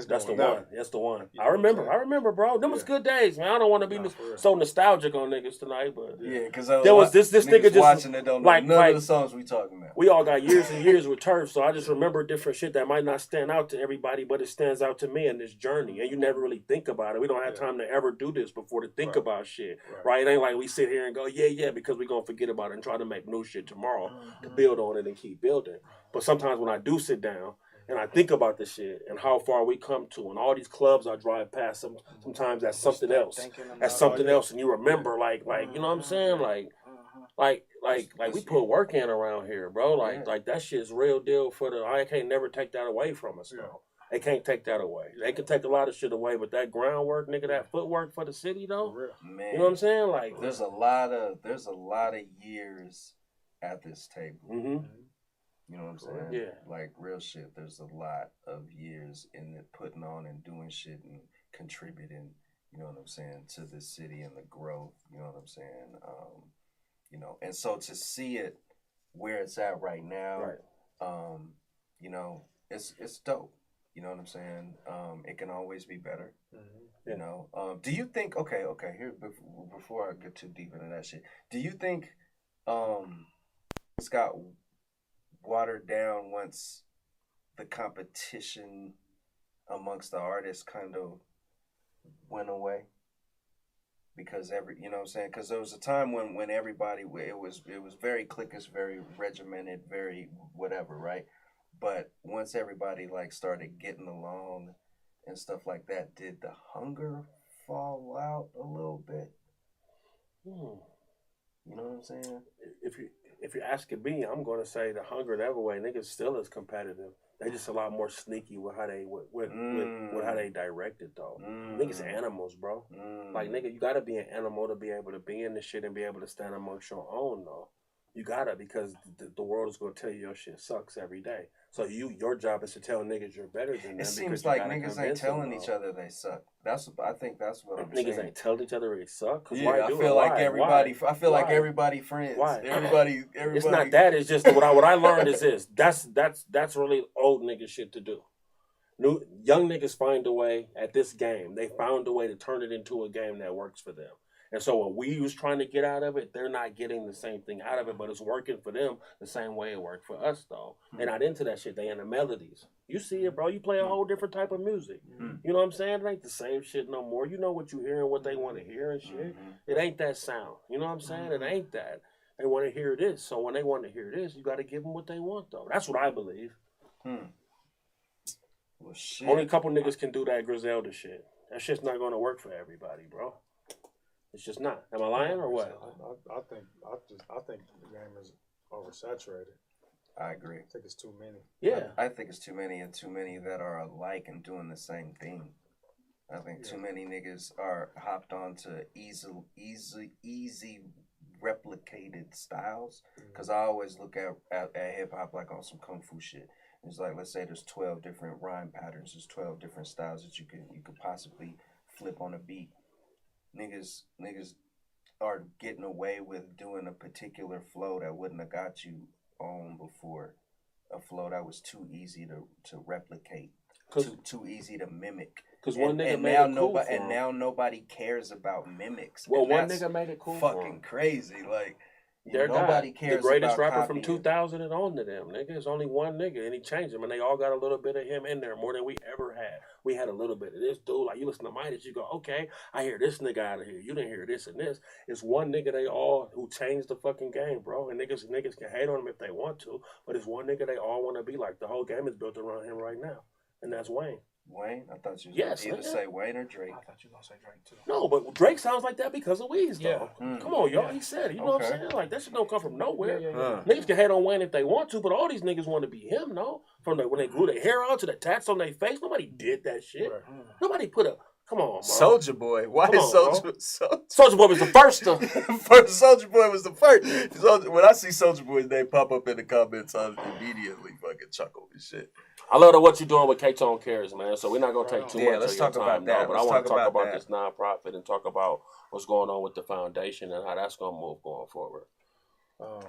That's the one. That's the one. I remember, bro. Them was good days, man. I don't want to be so nostalgic on niggas tonight, but because there was this nigga just watching it don't know none of the songs we talking about. We all got years and years with Turf, so I just remember different shit that might not stand out to everybody, but it stands out to me in this journey, and you never really think about it. We don't have time to ever do this before to think about shit, right? It ain't like we sit here and go, yeah, because we gonna forget about it and try to make new shit tomorrow to build on it and keep building. But sometimes when I do sit down and I think about this shit and how far we come to, and all these clubs I drive past, sometimes that's something else. That's something else, and you remember, like you know what I'm saying, like we put work in around here, bro. Like that shit's real deal I can't never take that away from us, bro. They can't take that away. They can take a lot of shit away, but that groundwork, nigga, that footwork for the city, though, man, you know what I'm saying? Like, there's a lot of years at this table. You know what I'm saying? Yeah. Like, real shit, there's a lot of years in it putting on and doing shit and contributing, you know what I'm saying, to the city and the growth, you know what I'm saying? You know, and so to see it where it's at right now, you know, it's dope. You know what I'm saying? It can always be better. You know? Do you think, okay, here, before I get too deep into that shit, do you think it's got watered down once the competition amongst the artists kind of went away? because you know what I'm saying? Because there was a time when everybody, it was very cliquish, very regimented, very whatever, right? But once everybody like started getting along and stuff like that, did the hunger fall out a little bit? You know what I'm saying? If you're asking me, I'm going to say the hunger in every way. Niggas still is competitive. They just a lot more sneaky with how they with how they direct it though. Niggas animals, bro. Like nigga, you gotta be an animal to be able to be in this shit and be able to stand amongst your own though. You gotta, because the world is gonna tell you your shit sucks every day. So your job is to tell niggas you're better than them. It seems like niggas ain't telling each other they suck. I think that's what I'm saying. Niggas ain't telling each other they suck. Yeah, I feel like everybody. I feel like everybody friends. Why? Everybody. It's not that. It's just what I learned is this. That's really old nigga shit to do. Young niggas find a way at this game. They found a way to turn it into a game that works for them. And so what we was trying to get out of it, they're not getting the same thing out of it, but it's working for them the same way it worked for us, though. They're not into that shit. They into melodies. You see it, bro. You play a whole different type of music. You know what I'm saying? It ain't the same shit no more. You know what you hear and what they want to hear and shit. It ain't that sound. You know what I'm saying? It ain't that. They want to hear this. So when they want to hear this, you got to give them what they want, though. That's what I believe. Well, shit. Only a couple niggas can do that Griselda shit. That shit's not going to work for everybody, bro. It's just not. Am I lying or what? I think the game is oversaturated. I agree. I think it's too many. Yeah. I think it's too many, and too many that are alike and doing the same thing. I think too many niggas are hopped onto easy replicated styles. Because I always look at hip hop like on some kung fu shit. It's like, let's say there's 12 different rhyme patterns. There's 12 different styles that you could possibly flip on a beat. Niggas are getting away with doing a particular flow that wouldn't have got you on before. A flow that was too easy to replicate, too easy to mimic. Because one nigga made it cool for him. Now nobody cares about mimics. Well, one nigga made it cool for him. Fucking crazy. Like, nobody cares about the greatest rapper copying. from 2000 and on to them, nigga. It's only one nigga, and he changed them, and they all got a little bit of him in there, more than we ever had. We had a little bit of this dude. Like, you listen to Midas, you go, okay, I hear this nigga out of here. You didn't hear this and this. It's one nigga who changed the fucking game, bro. And niggas can hate on him if they want to, but it's one nigga they all want to be like. The whole game is built around him right now, and that's Wayne. Wayne? I thought you was either say Wayne or Drake. I thought you were going to say Drake, too. No, but Drake sounds like that because of Weez, though. Yeah. Come on, y'all. He said it. You know what I'm saying? Like, that shit don't come from nowhere. Yeah. Niggas can hate on Wayne if they want to, but all these niggas want to be him, no? From when they grew their hair out to the tats on their face, nobody did that shit. Right. Nobody put a... Come on, bro. Soulja Boy. Why is Soulja Boy was the first to... Soulja Boy was the first. When I see Soulja Boy's name pop up in the comments, I immediately fucking chuckle and shit. I love what you're doing with KTONE Cares, man. So we're not going to take too much let's of your talk time, about that. But I want to talk about this nonprofit and talk about what's going on with the foundation and how that's going to move going forward. Well,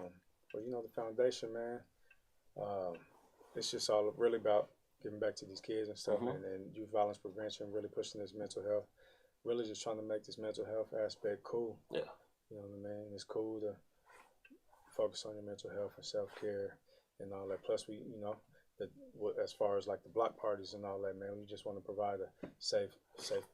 you know, the foundation, man, it's just all really about giving back to these kids and stuff, and youth violence prevention, really pushing this mental health, really just trying to make this mental health aspect cool. Yeah. You know what I mean? It's cool to focus on your mental health and self-care and all that. Plus, we, you know, as far as like the block parties and all that, man, we just want to provide a safe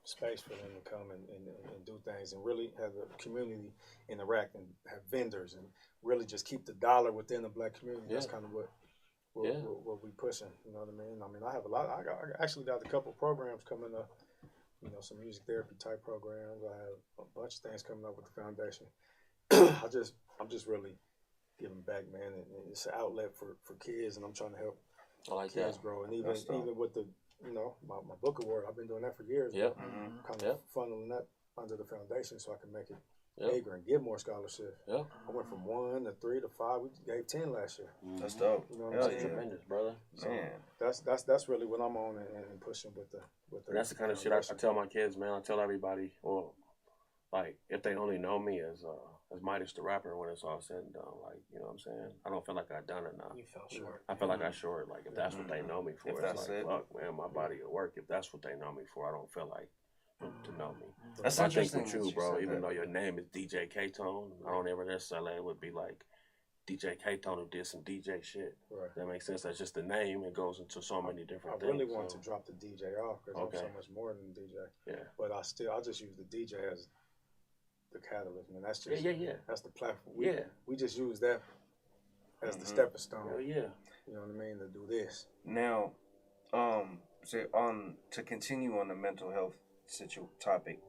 space for them to come and do things and really have the community interact and have vendors and really just keep the dollar within the black community. That's kind of what we pushing. You know what I mean? I mean, I have I actually got a couple programs coming up. You know, some music therapy type programs. I have a bunch of things coming up with the foundation. I'm just really giving back, man, and it's an outlet for kids, and I'm trying to help. I like kids, bro, and even with the, you know, my book award, I've been doing that for years. Yeah, kind of funneling that under the foundation so I can make it bigger and give more scholarships. Yeah, I went from 1 to 3 to 5. We gave 10 last year. That's dope. You know what I'm saying? Tremendous, brother. So that's really what I'm on and pushing with the. And that's the kind of shit I tell my kids, man. I tell everybody, well, like if they only know me as Midas the rapper when it's all said and done, like, you know what I'm saying? I don't feel like I've done enough. You fell short. I feel like I short. Like, if that's what they know me for, it's like, fuck, man, my body will work. If that's what they know me for, I don't feel like to know me. That's interesting. I think with you, bro, even though your name is DJ KTONE, I don't ever necessarily, it would be like DJ KTONE who did some DJ shit. Right. That makes sense. That's just the name. It goes into so many different things. I really want to drop the DJ off because I'm so much more than DJ. Yeah. But I just use the DJ as the catalyst, man. That's just that's the platform. We just use that as the stepping stone. Yeah. You know what I mean? To do this. Now, to continue on the mental health topic,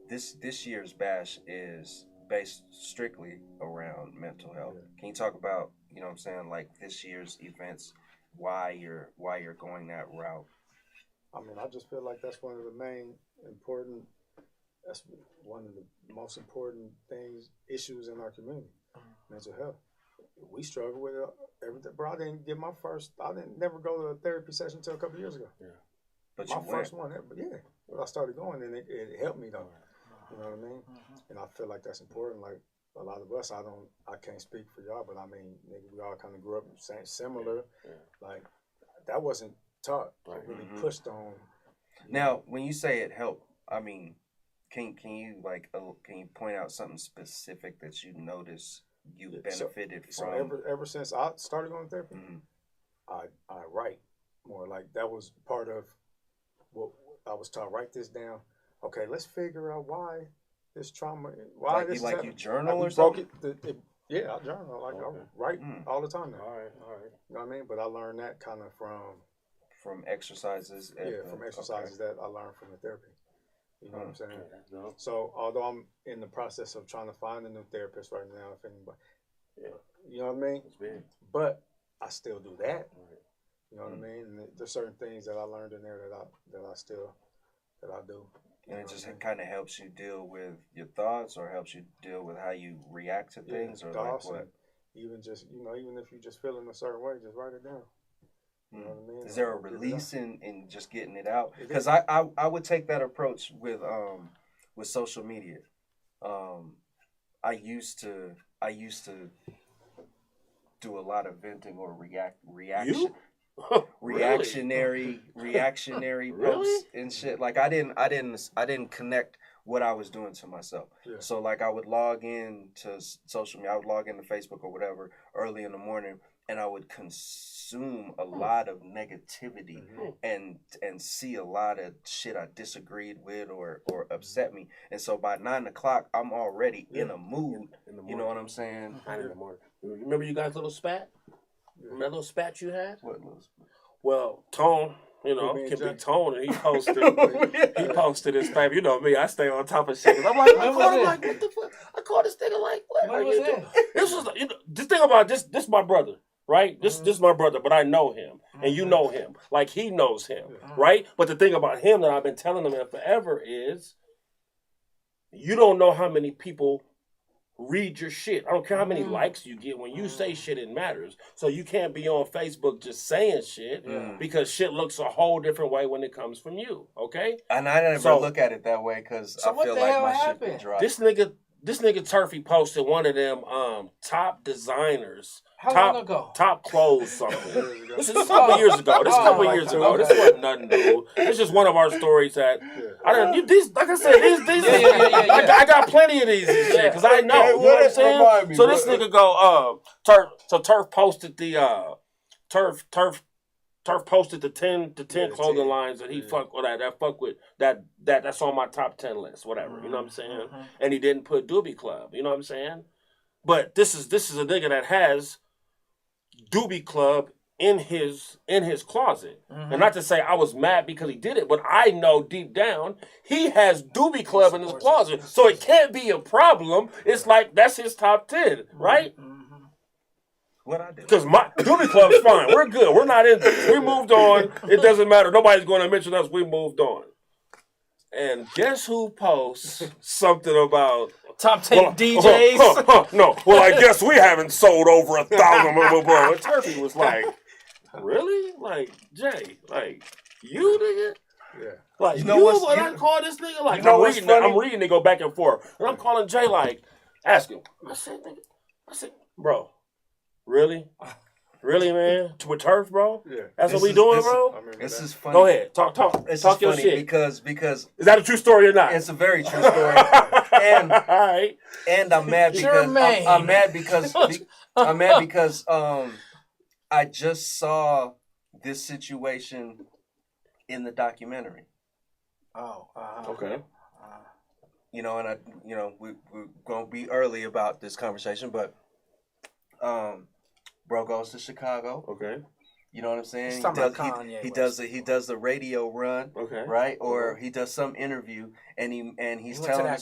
this year's bash is based strictly around mental health. Can you talk about, you know what I'm saying, like this year's events, why you're going that route? I mean, I just feel like that's one of the main important. That's one of the most important issues in our community, mental health. We struggle with it everything. Bro, I didn't never go to a therapy session until a couple years ago. Yeah. But my first one, I started going, and it helped me though. You know what I mean? And I feel like that's important. Like a lot of us, I can't speak for y'all, but I mean, nigga, we all kind of grew up similar. Like that wasn't taught, really pushed on. Now, when you say it helped, I mean, can you point out something specific that you noticed you benefited from? So ever since I started going to therapy, I write more. Like that was part of what I was taught. Write this down. Okay, let's figure out why this trauma. Why this? You journal or something? Yeah, I journal. Like I write all the time now. All right. You know what I mean? But I learned that kind of from exercises. From exercises that I learned from the therapy. You know what I'm saying? So although I'm in the process of trying to find a new therapist right now, if anybody, you know what I mean? But I still do that. You know what I mean? And there's certain things that I learned in there that I do. And it just kind of helps you deal with your thoughts, or helps you deal with how you react to things, or like what? Even just even if you just feeling a certain way, just write it down. You know what I mean? Is there a release in just getting it out? Because I would take that approach with social media. I used to do a lot of venting or reaction. Reactionary posts and shit. Like I didn't connect what I was doing to myself. So like I would log in to social media, I would log into Facebook or whatever early in the morning, and I would consume a lot of negativity and see a lot of shit I disagreed with or upset me. And so by 9 o'clock, I'm already in a mood. You know what I'm saying? 9 in the morning. Remember you guys' little spat? Remember that little spat you had? What little spat? Well, Tone, can be Tone, and he posted his paper. You know me, I stay on top of shit. I'm like, what the fuck? I called this nigga like, what are you doing? This was, this thing about this my brother, right? This my brother, but I know him, and you know him, like he knows him, right? But the thing about him that I've been telling him forever is, you don't know how many people read your shit. I don't care how many likes you get. When you say shit, it matters. So you can't be on Facebook just saying shit because shit looks a whole different way when it comes from you. Okay? And I never look at it that way because I feel like my shit be dry. This nigga Turfy posted one of them top designers. How long ago? Top clothes something. This is a couple years ago. This wasn't nothing new. This is just one of our stories that like I said, I got plenty of these and shit because I know. You know what I'm saying? So this nigga go Turf posted the Turf posted the 10 clothing lines that he fuck with that's on my top 10 list, whatever. You know what I'm saying? And he didn't put Doobie Club. You know what I'm saying? But this is a nigga that has Doobie Club in his closet. And not to say I was mad because he did it, but I know deep down he has Doobie Club in his closet, so it can't be a problem. It's like that's his top 10, right? What I did? Because my Doobie Club's fine. We're good. We're not in this. We moved on. It doesn't matter. Nobody's going to mention us. We moved on. And guess who posts something about top 10 DJs? No. Well, I guess we haven't sold over 1,000. And Turfy was like, really? Like, Jay, like, you nigga? Yeah. Like, what I call this nigga? Like, I'm reading it go back and forth. And I'm calling Jay, like, ask him. I said, bro, really? Really, man? With Turf, bro? Yeah. That's what we doing, bro? This is funny. Go ahead. Talk your shit. Because is that a true story or not? It's a very true story. And and I'm mad because I'm mad because I just saw this situation in the documentary. Okay. you know, and we're gonna be early about this conversation, but bro goes to Chicago. Okay. You know what I'm saying? He does the radio run, okay, right? Or he does some interview, and he's telling the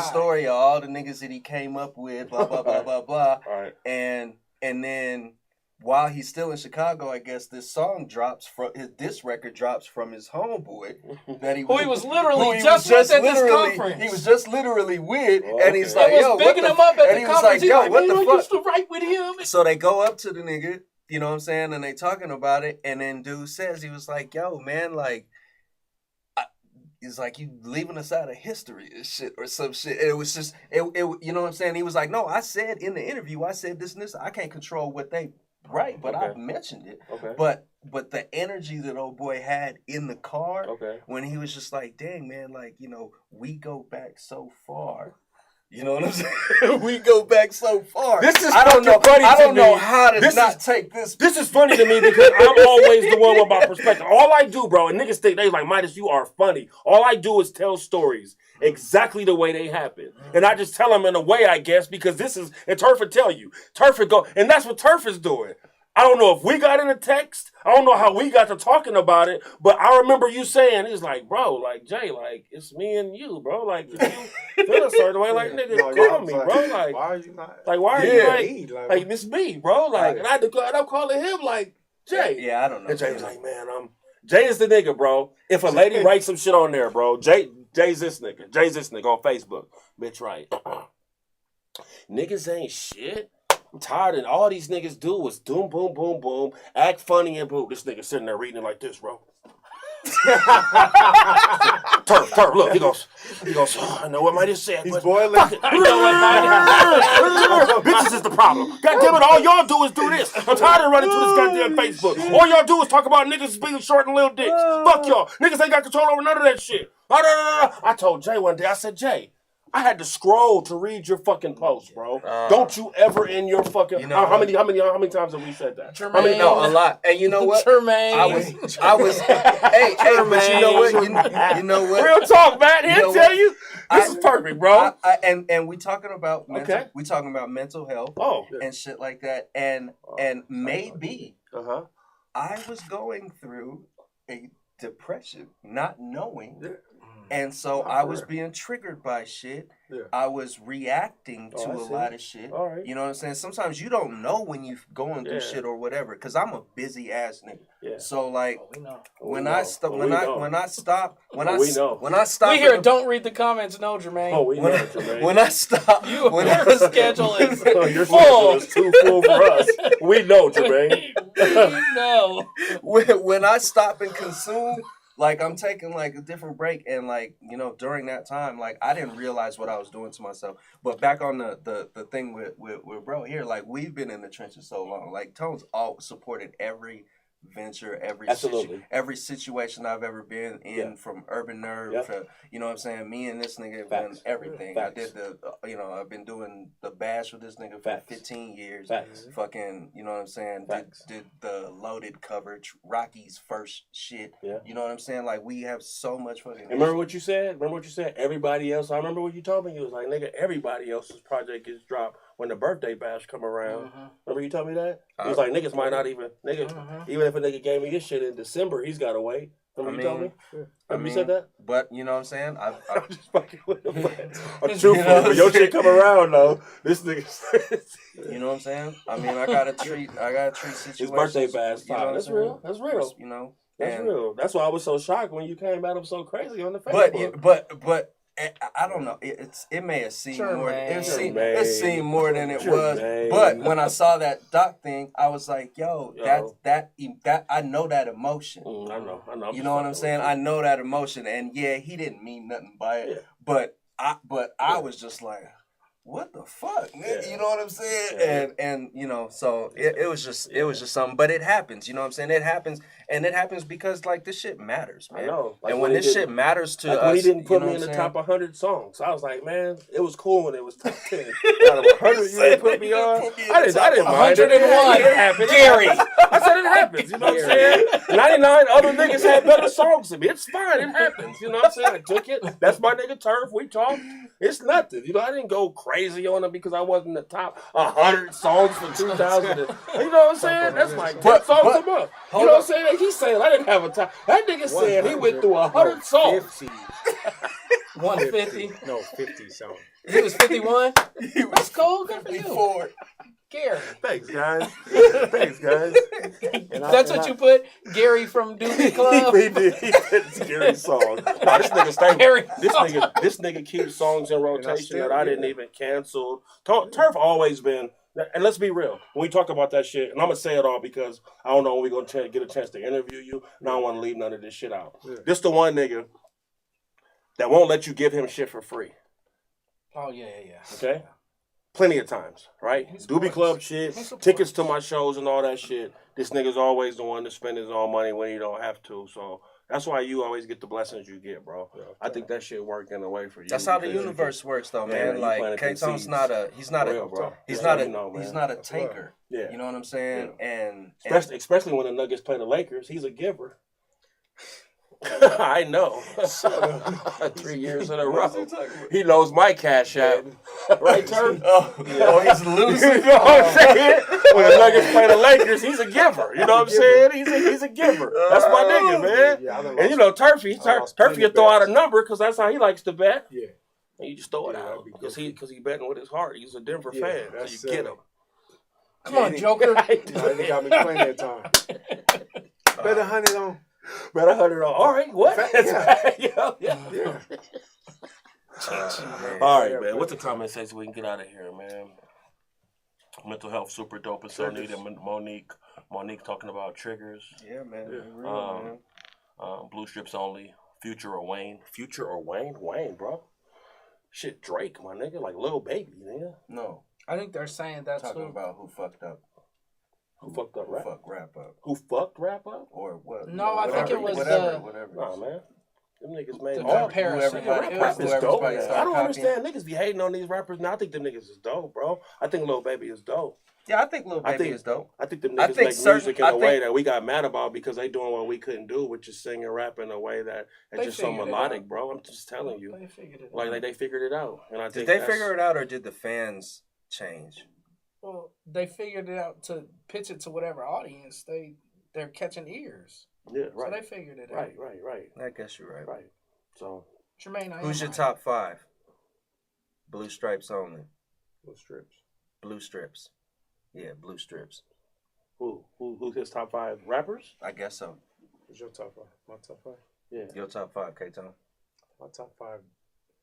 story of all the niggas that he came up with, blah blah blah blah blah. All right. And then while he's still in Chicago, I guess this song drops from this record drops from his homeboy that he was literally just with at this conference. He was just literally with, and he's like, "Yo, bigging him up at the conference." He's like, "What the fuck?" I used to write with him. So they go up to the nigga, you know what I'm saying, and they talking about it, and then dude says he was like, "Yo, man, like." He's like, you leaving us out of history and shit or some shit. And it was just, you know what I'm saying? He was like, no, I said in the interview, I said this and this. I can't control what they write, but I mentioned it. Okay. But the energy that old boy had in the car when he was just like, dang, man, like, you know, we go back so far. You know what I'm saying? We go back so far. This is funny to me. I don't know how to take this. This is funny to me because I'm always the one with my perspective. All I do, bro, and niggas think they like, Midas, you are funny. All I do is tell stories exactly the way they happen. And I just tell them in a way, I guess, because this is, and Turf would tell you. Turf would go, and that's what Turf is doing. I don't know if we got in a text. I don't know how we got to talking about it, but I remember you saying, he's like, bro, like, Jay, like, it's me and you, bro. Like, if you feel a certain way, like, nigga, call me, bro. Like, why are you not? Like, why are you like, it's me, bro. Like, and I'm calling him, like, Jay. Yeah, I don't know. And Jay was like, man, Jay is the nigga, bro. If a lady writes some shit on there, bro, Jay's this nigga. Jay's this nigga on Facebook. Bitch, right. Niggas ain't shit. I'm tired of all these niggas do is doom, boom, boom, boom, act funny and boom. This nigga sitting there reading it like this, bro. Turf, look, he goes, oh, I know what Midas said. He's boiling. Fuck it. Bitches is the problem. God damn it, all y'all do is do this. I'm tired of running to this goddamn Facebook. All y'all do is talk about niggas being short and little dicks. Fuck y'all. Niggas ain't got control over none of that shit. I told Jay one day, I said, Jay, I had to scroll to read your fucking post, bro. Don't you ever in your fucking... You know how many times have we said that? Jermaine. No, a lot. And you know what? Jermaine. I was hey, but you know what? You know what? Real talk, man. He'll tell you. This is perfect, bro. And we talking about mental health and shit like that. And maybe I was going through a depression, not knowing. And so I was being triggered by shit. Yeah. I was reacting to a lot of shit. Right. You know what I'm saying? Sometimes you don't know when you're going through shit or whatever. Because I'm a busy ass nigga. Yeah. So like when I stop, we hear don't read the comments, no, Jermaine. Oh, we know, Jermaine. When I stop, your schedule is your schedule is too full for us. We know, Jermaine. We know. When I stop and consume. Like, I'm taking, like, a different break, and, like, you know, during that time, like, I didn't realize what I was doing to myself. But back on the thing with bro here, like, we've been in the trenches so long. Like, Tone's all supported every venture, every situation I've ever been in, from Urban Nerve to, you know what I'm saying, me and this nigga have done everything. I did I've been doing the bash with this nigga for 15 years. Fucking, you know what I'm saying, did the Loaded coverage, Rocky's first shit. You know what I'm saying? Like, we have so much fucking... Remember what you said? Everybody else, I remember what you told me. You was like, nigga, everybody else's project gets dropped when the birthday bash come around. Remember you told me that? He was like, niggas might not even, even if a nigga gave me this shit in December, he's got to wait. Remember you told me? You said that? But, you know what I'm saying? I'm just fucking with him. I'm truthful, but your shit come around, though. This nigga... You know what I'm saying? I mean, I gotta treat situations. His birthday bash time. You know that's real. That's real. You know? That's real. That's why I was so shocked when you came at him so crazy on the Facebook. But I don't know. It may have seemed more. It seemed more than it was. But when I saw that doc thing, I was like, "Yo, that I know that emotion. I know. You know what I'm saying? I know that emotion, and yeah, he didn't mean nothing by it. Yeah. But I was just like, what the fuck, nigga? Yeah. You know what I'm saying? Yeah. And you know, so it was just something. But it happens, you know what I'm saying? It happens, and it happens because like this shit matters, man. I know. Like, and when this shit matters to us, when he didn't put me in the top 100 songs, I was like, man, it was cool when it was top 10. Out of 100 you didn't put me on. I didn't mind. 101. Gary. I said it happens. You know what I'm saying? 99 other niggas had better songs than me. It's fine. It happens. You know what I'm saying? I took it. That's my nigga Turf. We talked. It's nothing. You know, I didn't go crazy on him because I wasn't in the top 100 songs for 2000. You know what I'm saying? That's like 10 songs a month. You know what I'm saying? He's saying I didn't have a top. That nigga said he went through 100 songs. 50. 150. No, 50 songs. He was 51. That's cool. Good for you. Gary. Thanks, guys. Thanks, guys. That's what you put? Gary from Doobie Club? He did. He did Gary's song. Nah, this nigga stay. This nigga keeps songs in rotation that I didn't even cancel. Turf always been, and let's be real, when we talk about that shit, and I'm going to say it all because I don't know when we're going to get a chance to interview you, and I don't want to leave none of this shit out. Yeah. This the one nigga that won't let you give him shit for free. Oh, yeah. Okay? Plenty of times, right? Doobie Club shit, tickets to my shows and all that shit. This nigga's always the one to spend his own money when he don't have to. So that's why you always get the blessings you get, bro. I think that shit worked in a way for you. That's how the universe works, though, man. Like KTONE's not a taker. Yeah. You know what I'm saying? Yeah. And especially when the Nuggets play the Lakers, he's a giver. I know. 3 years in a row. He knows my cash app. Right, Turf? He's losing. You know what I'm saying? When the Nuggets play the Lakers, he's a giver. You know what I'm saying? He's a giver. That's my nigga, man. Yeah, and you know, Turfy will throw out a number because that's how he likes to bet. Yeah. And you just throw it out because he betting with his heart. He's a Denver fan, so you get him. Come on, Joker. He got me playing that time. Bet 100 on. Bet 100 on. All right, what? Yeah. All right, man. What's the comment section? We can get out of here, man. Mental health super dope and so needed. Monique talking about triggers. Yeah, man. Real, man. Blue strips only. Future or Wayne? Wayne, bro. Shit, Drake, my nigga. Like Lil Baby, nigga. No. I think they're saying that's talking about who fucked up. Who fucked up rap? Who fucked rap up? Who fucked rap up? Or what? No, I think it was whatever. Nah, man. Them niggas made all comparison. Rap is dope. I don't understand niggas be hating on these rappers. Now I think them niggas is dope, bro. I think Lil Baby is dope. Yeah, I think Lil Baby is dope. I think them niggas make music in a way that we got mad about because they doing what we couldn't do, which is sing and rap in a way that it's just so melodic, bro. I'm just telling you. They figured it out. Like they figured it out. And I think did they figure it out or did the fans change? Well, they figured it out to pitch it to whatever audience they're catching ears. Yeah, right. So they figured it out. Right. I guess you're right. Right. So, Jermaine, who's your top 5? Blue stripes only. Blue strips. Blue strips. Yeah, blue strips. Who's his top 5 rappers? I guess so. Who's your top 5? My top 5? Yeah. Your top 5, KTONE. My top 5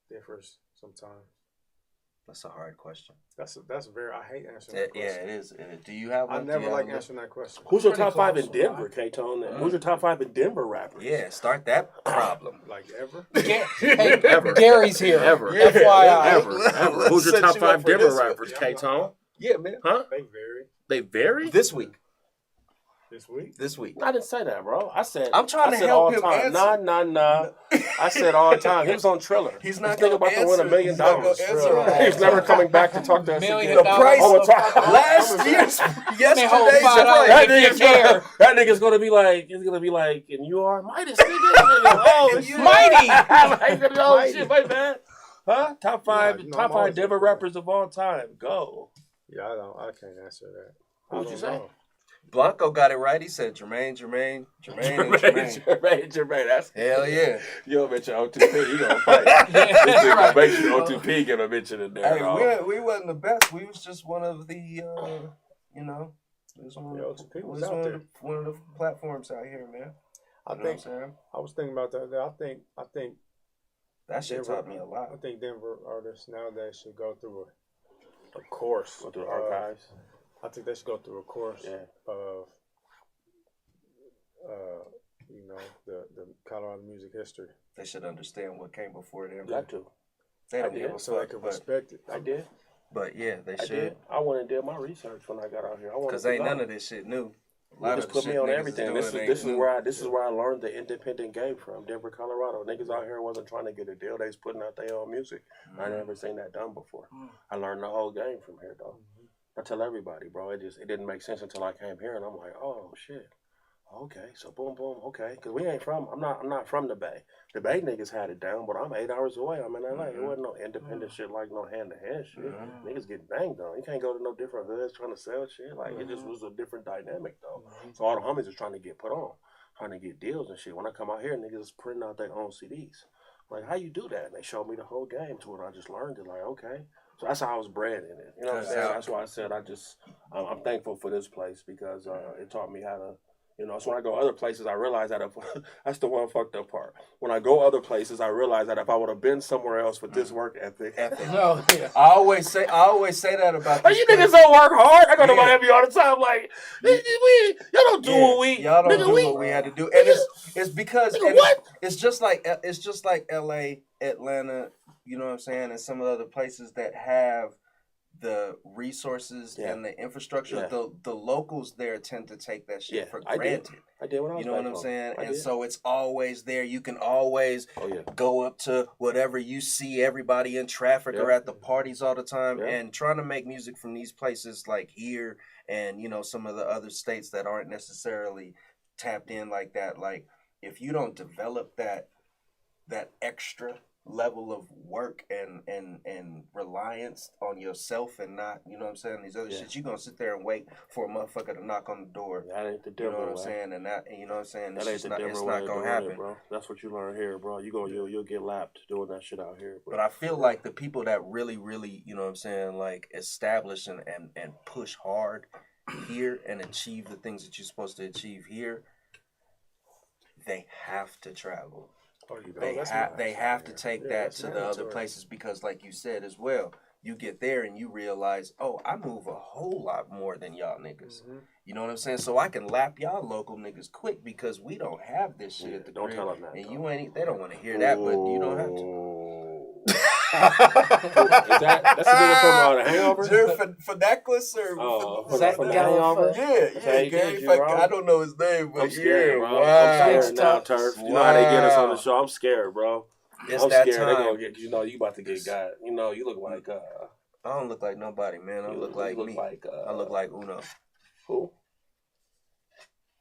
differs sometimes. That's a hard question. That's very. I hate answering that question. Yeah, it is. Do you have one? I never like answering that question. Who's your top 5 in Denver, KTONE? Who's your top 5 in Denver rappers? Yeah, start that problem. Like ever? Ever. Gary's here. Ever. FYI. Ever. Who's your top 5 Denver rappers, KTONE? Yeah, man. Huh? They vary. They vary? This week. This week? I didn't say that, bro. I said I'm trying to help him time. answer. Nah. I said all the time. He was on Triller. He's not going to about to win $1 million. He's never coming back to talk to us again. The price last year's yesterday's price. That nigga's going to be like, and you are Midas, nigga. Oh, Mighty. Oh, shit, wait, man. Huh? Top 5 Denver rappers of all time. Go. Yeah, I can't answer that. Who'd you say? Blanco got it right. He said Jermaine. That's hell yeah. You don't mention O2P, you gonna fight. This nigga make sure O2P get a mention in there. Hey, we wasn't the best. We was just one of the, it was O2P was one of the platforms out here, man. I was thinking about that. I think that shit taught me a lot. I think Denver artists nowadays should go through a course. Go through archives. I think they should go through a course of, the Colorado music history. They should understand what came before them. Got to. They don't give a so they can respect it. I did. But yeah, they should. Did. I went and did my research when I got out here. Because ain't none of this shit new. Just put me on everything. This is where I learned the independent game from Denver, Colorado. Niggas out here wasn't trying to get a deal. They was putting out their own music. I never seen that done before. I learned the whole game from here, though. I tell everybody, bro. It didn't make sense until I came here, and I'm like, oh shit. Okay, so boom, boom, okay, because I'm not from the Bay. The Bay niggas had it down, but I'm 8 hours away. I'm in LA. It wasn't no independent shit like no hand-to-hand shit. Niggas get banged on. You can't go to no different hoods trying to sell shit. Like, it just was a different dynamic, though. So all the homies was trying to get put on, trying to get deals and shit. When I come out here, niggas is printing out their own CDs. Like, how you do that? And they showed me the whole game to it. I just learned it, like, okay. So that's how I was bred in it. You know what I'm saying? That's why I said I'm thankful for this place because it taught me how to, you know, so when I go other places, I realize that that's the one fucked up part. When I go other places, I realize that if I would have been somewhere else with this work ethic. No, yeah. I always say that about you niggas don't work hard. I go to Miami all the time. Like, y'all don't do what we. Y'all don't do what we had to do, and it's because it's just like L.A., Atlanta. You know what I'm saying, and some of the other places that have the resources and the infrastructure, the locals there tend to take that shit for granted. I did when I was You know what I'm saying? And so it's always there. You can always go up to whatever you see everybody in traffic or at the parties all the time and trying to make music from these places like here and, you know, some of the other states that aren't necessarily tapped in like that. Like, if you don't develop that extra level of work and reliance on yourself and not, you know what I'm saying, these other shit, you're gonna sit there and wait for a motherfucker to knock on the door. That ain't the You difference. know what I'm saying? And that, you know what I'm saying, That ain't the difference. It's not gonna happen, bro. That's what you learn here, bro. You'll get lapped doing that shit out here. But I feel like the people that really, you know what I'm saying, like establish and push hard here and achieve the things that you're supposed to achieve here, they have to travel. They have to take that to the other places because, like you said as well, you get there and you realize, oh, I move a whole lot more than y'all niggas. You know what I'm saying? So I can lap y'all local niggas quick because we don't have this shit at the crib. Don't tell them that. And you ain't. They don't want to hear that, but you don't have to. That's a nigga from The Hangover? For necklace or for The Hangover? Yeah, Gary. I don't know his name, but I'm scared, bro. I'm scared now, Turf. You know how they get us on the show. I'm scared, bro. I'm scared they're gonna get. You know, you about to get got. You know, you look like. I don't look like nobody, man. I look like me. I look like Uno. Who?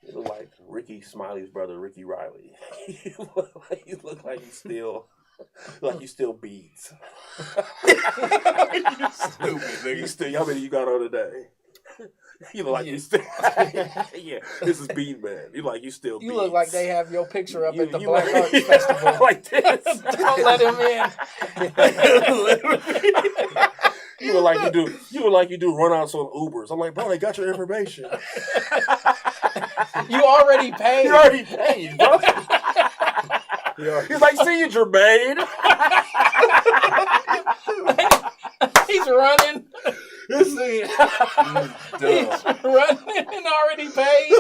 You look like Ricky Smiley's brother, Ricky Riley. You look like you still. Like you still beads. You stupid nigga. How many you got on today? You look like you still. Yeah, this is Bead Man. You like you still. You beads. look like they have your picture up at the Black Arts Festival. Like this. Don't let him in. You look like you do. You look like you do runouts on Ubers. I'm like, bro, they got your information. You already paid. You already paid, bro. He's like, see you, Jermaine. He's running. He's running and already paid.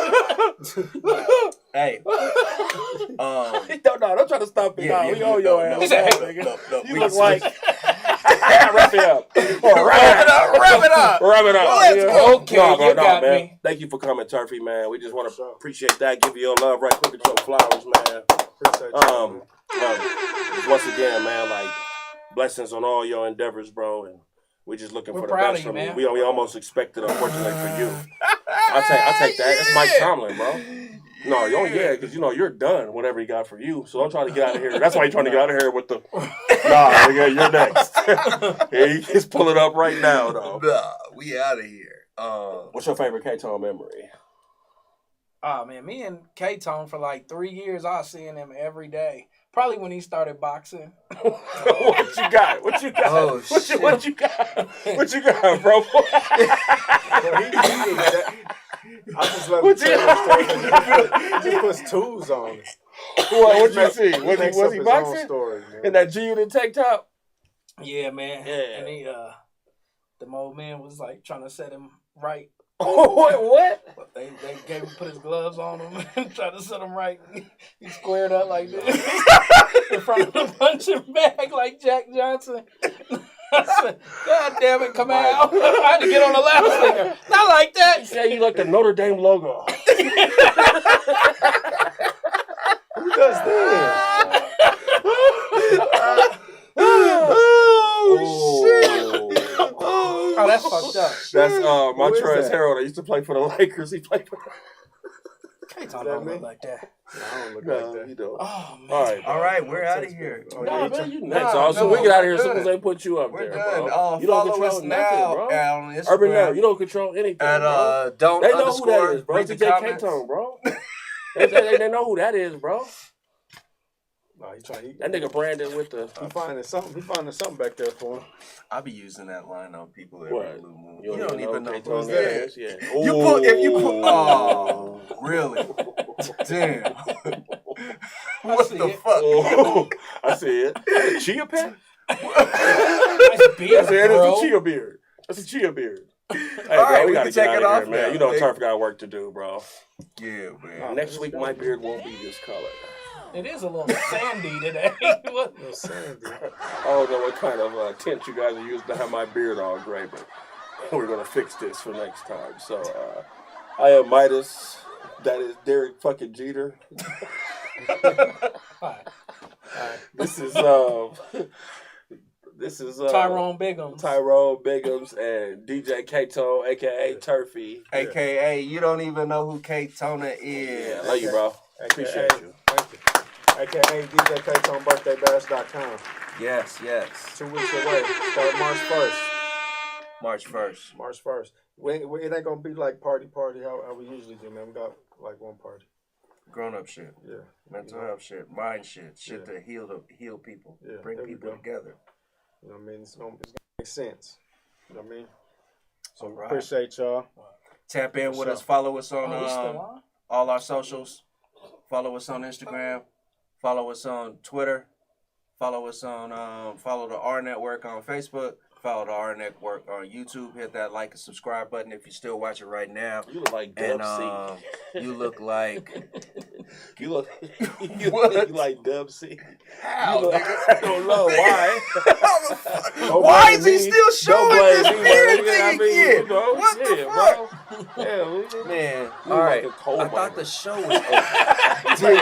Hey. Don't try to stop me now. We owe your ass. He said, You look like. Wrap it up. Wrap it up. Let's go. Okay, you got man. me. Thank you for coming, Turfy, man. We just want to appreciate that. Give you your love right quick with your flowers, man. Appreciate you. Once again, man, like blessings on all your endeavors, bro, and we're just looking for the best from you. We almost expected, unfortunately, for you. I'll take that. That's Mike Tomlin, bro. No, because you know you're done. Whatever he got for you, so I'm trying to get out of here. That's why you're trying to get out of here with the. Nah, nigga, you're next. Yeah, he's pulling up right now, though. Nah, we out of here. What's your favorite KTONE memory? Oh man, me and KTONE for like 3 years, I was seeing him every day. Probably when he started boxing. What you got? Oh, shit. What you got? What you got, bro? I just let him tell his He just puts tools on it. What you see? Was he boxing? Story, in that JAE JUDE tank top? Yeah, man. Yeah. And he, the old man was like trying to set him right. Oh, what? But they gave him, put his gloves on him and tried to set him right. He squared up like this in front of the punching bag like Jack Johnson. I said, God damn it, come out. I had to get on the loudspeaker. Not like that. He said you like the Notre Dame logo. Who does that? Oh, shit. I that's fucked up. That's Who is Montrezl that? Harrell. I used to play for the Lakers. He played for K-Tone don't look like that. No, I don't look No, like that. you don't. Oh, man. All right, bro. All right, we're out of here. Oh, Nah, yeah, man, you Nah, next. Also, no, we get out of here as we're soon as good. they put you up We're there, good. bro. You don't Follow control us nothing, now bro. on Instagram. Urban Nerd, you don't control anything, And bro. don't They know who underscore that is, bro. read the DJ comments. KTONE, bro. they know who that is, bro. No, he trying. That nigga Brandon with the. He finding something. He finding something back there for him. I be using that line on people every What? blue moon. You You don't even know KTONE who that is. Yeah. You put if you put. Oh, really? Damn. What see the it. fuck? Oh, I see it. That's a chia pet? Nice beard, That's a bro. chia beard. That's a chia beard. Hey, All right, bro, we gotta can take get it out off of here, man. now. You know, Hey. Turf got work to do, bro. Yeah, man. Next week, my beard won't be this color. It is a little sandy today. What? Little sandy. I don't know what kind of tint you guys are using to have my beard all gray, but we're gonna fix this for next time. So I am Midas. That is Derek fucking Jeter. Alright. This is Tyrone Biggums. Tyrone Biggums and DJ KTONE, aka Turfy. AKA, you don't even know who KTONE is. Yeah, love you, bro. Appreciate you. Thank you. AKA DJ KTONE BirthdayBash.com. Yes, yes. 2 weeks away. Start March 1st. March 1st. March 1st. It ain't gonna be like party how we usually do, man. We got like one party. Grown up shit. Yeah. Mental health shit. Mind shit. Shit Yeah. to heal people. Yeah, Bring there we people go. together. You know what I mean? It's gonna make sense. You know what I mean? So All right. appreciate y'all. Tap in with What's us. up? Follow us on Oh, we still on? all our socials. Follow us on Instagram. Follow us on Twitter. Follow us on follow the R Network on Facebook. Follow the R Network on YouTube. Hit that like and subscribe button if you're still watching right now. You look like And Dub C. you look like You look like Dub C. how? You look, I don't know why. Don't Why blame is he me. still Don't showing blame this me, beard man. thing I mean, again? you know, What the shit, fuck? bro. Yeah, Man, You all look right. like a coal I thought miner. the show was over.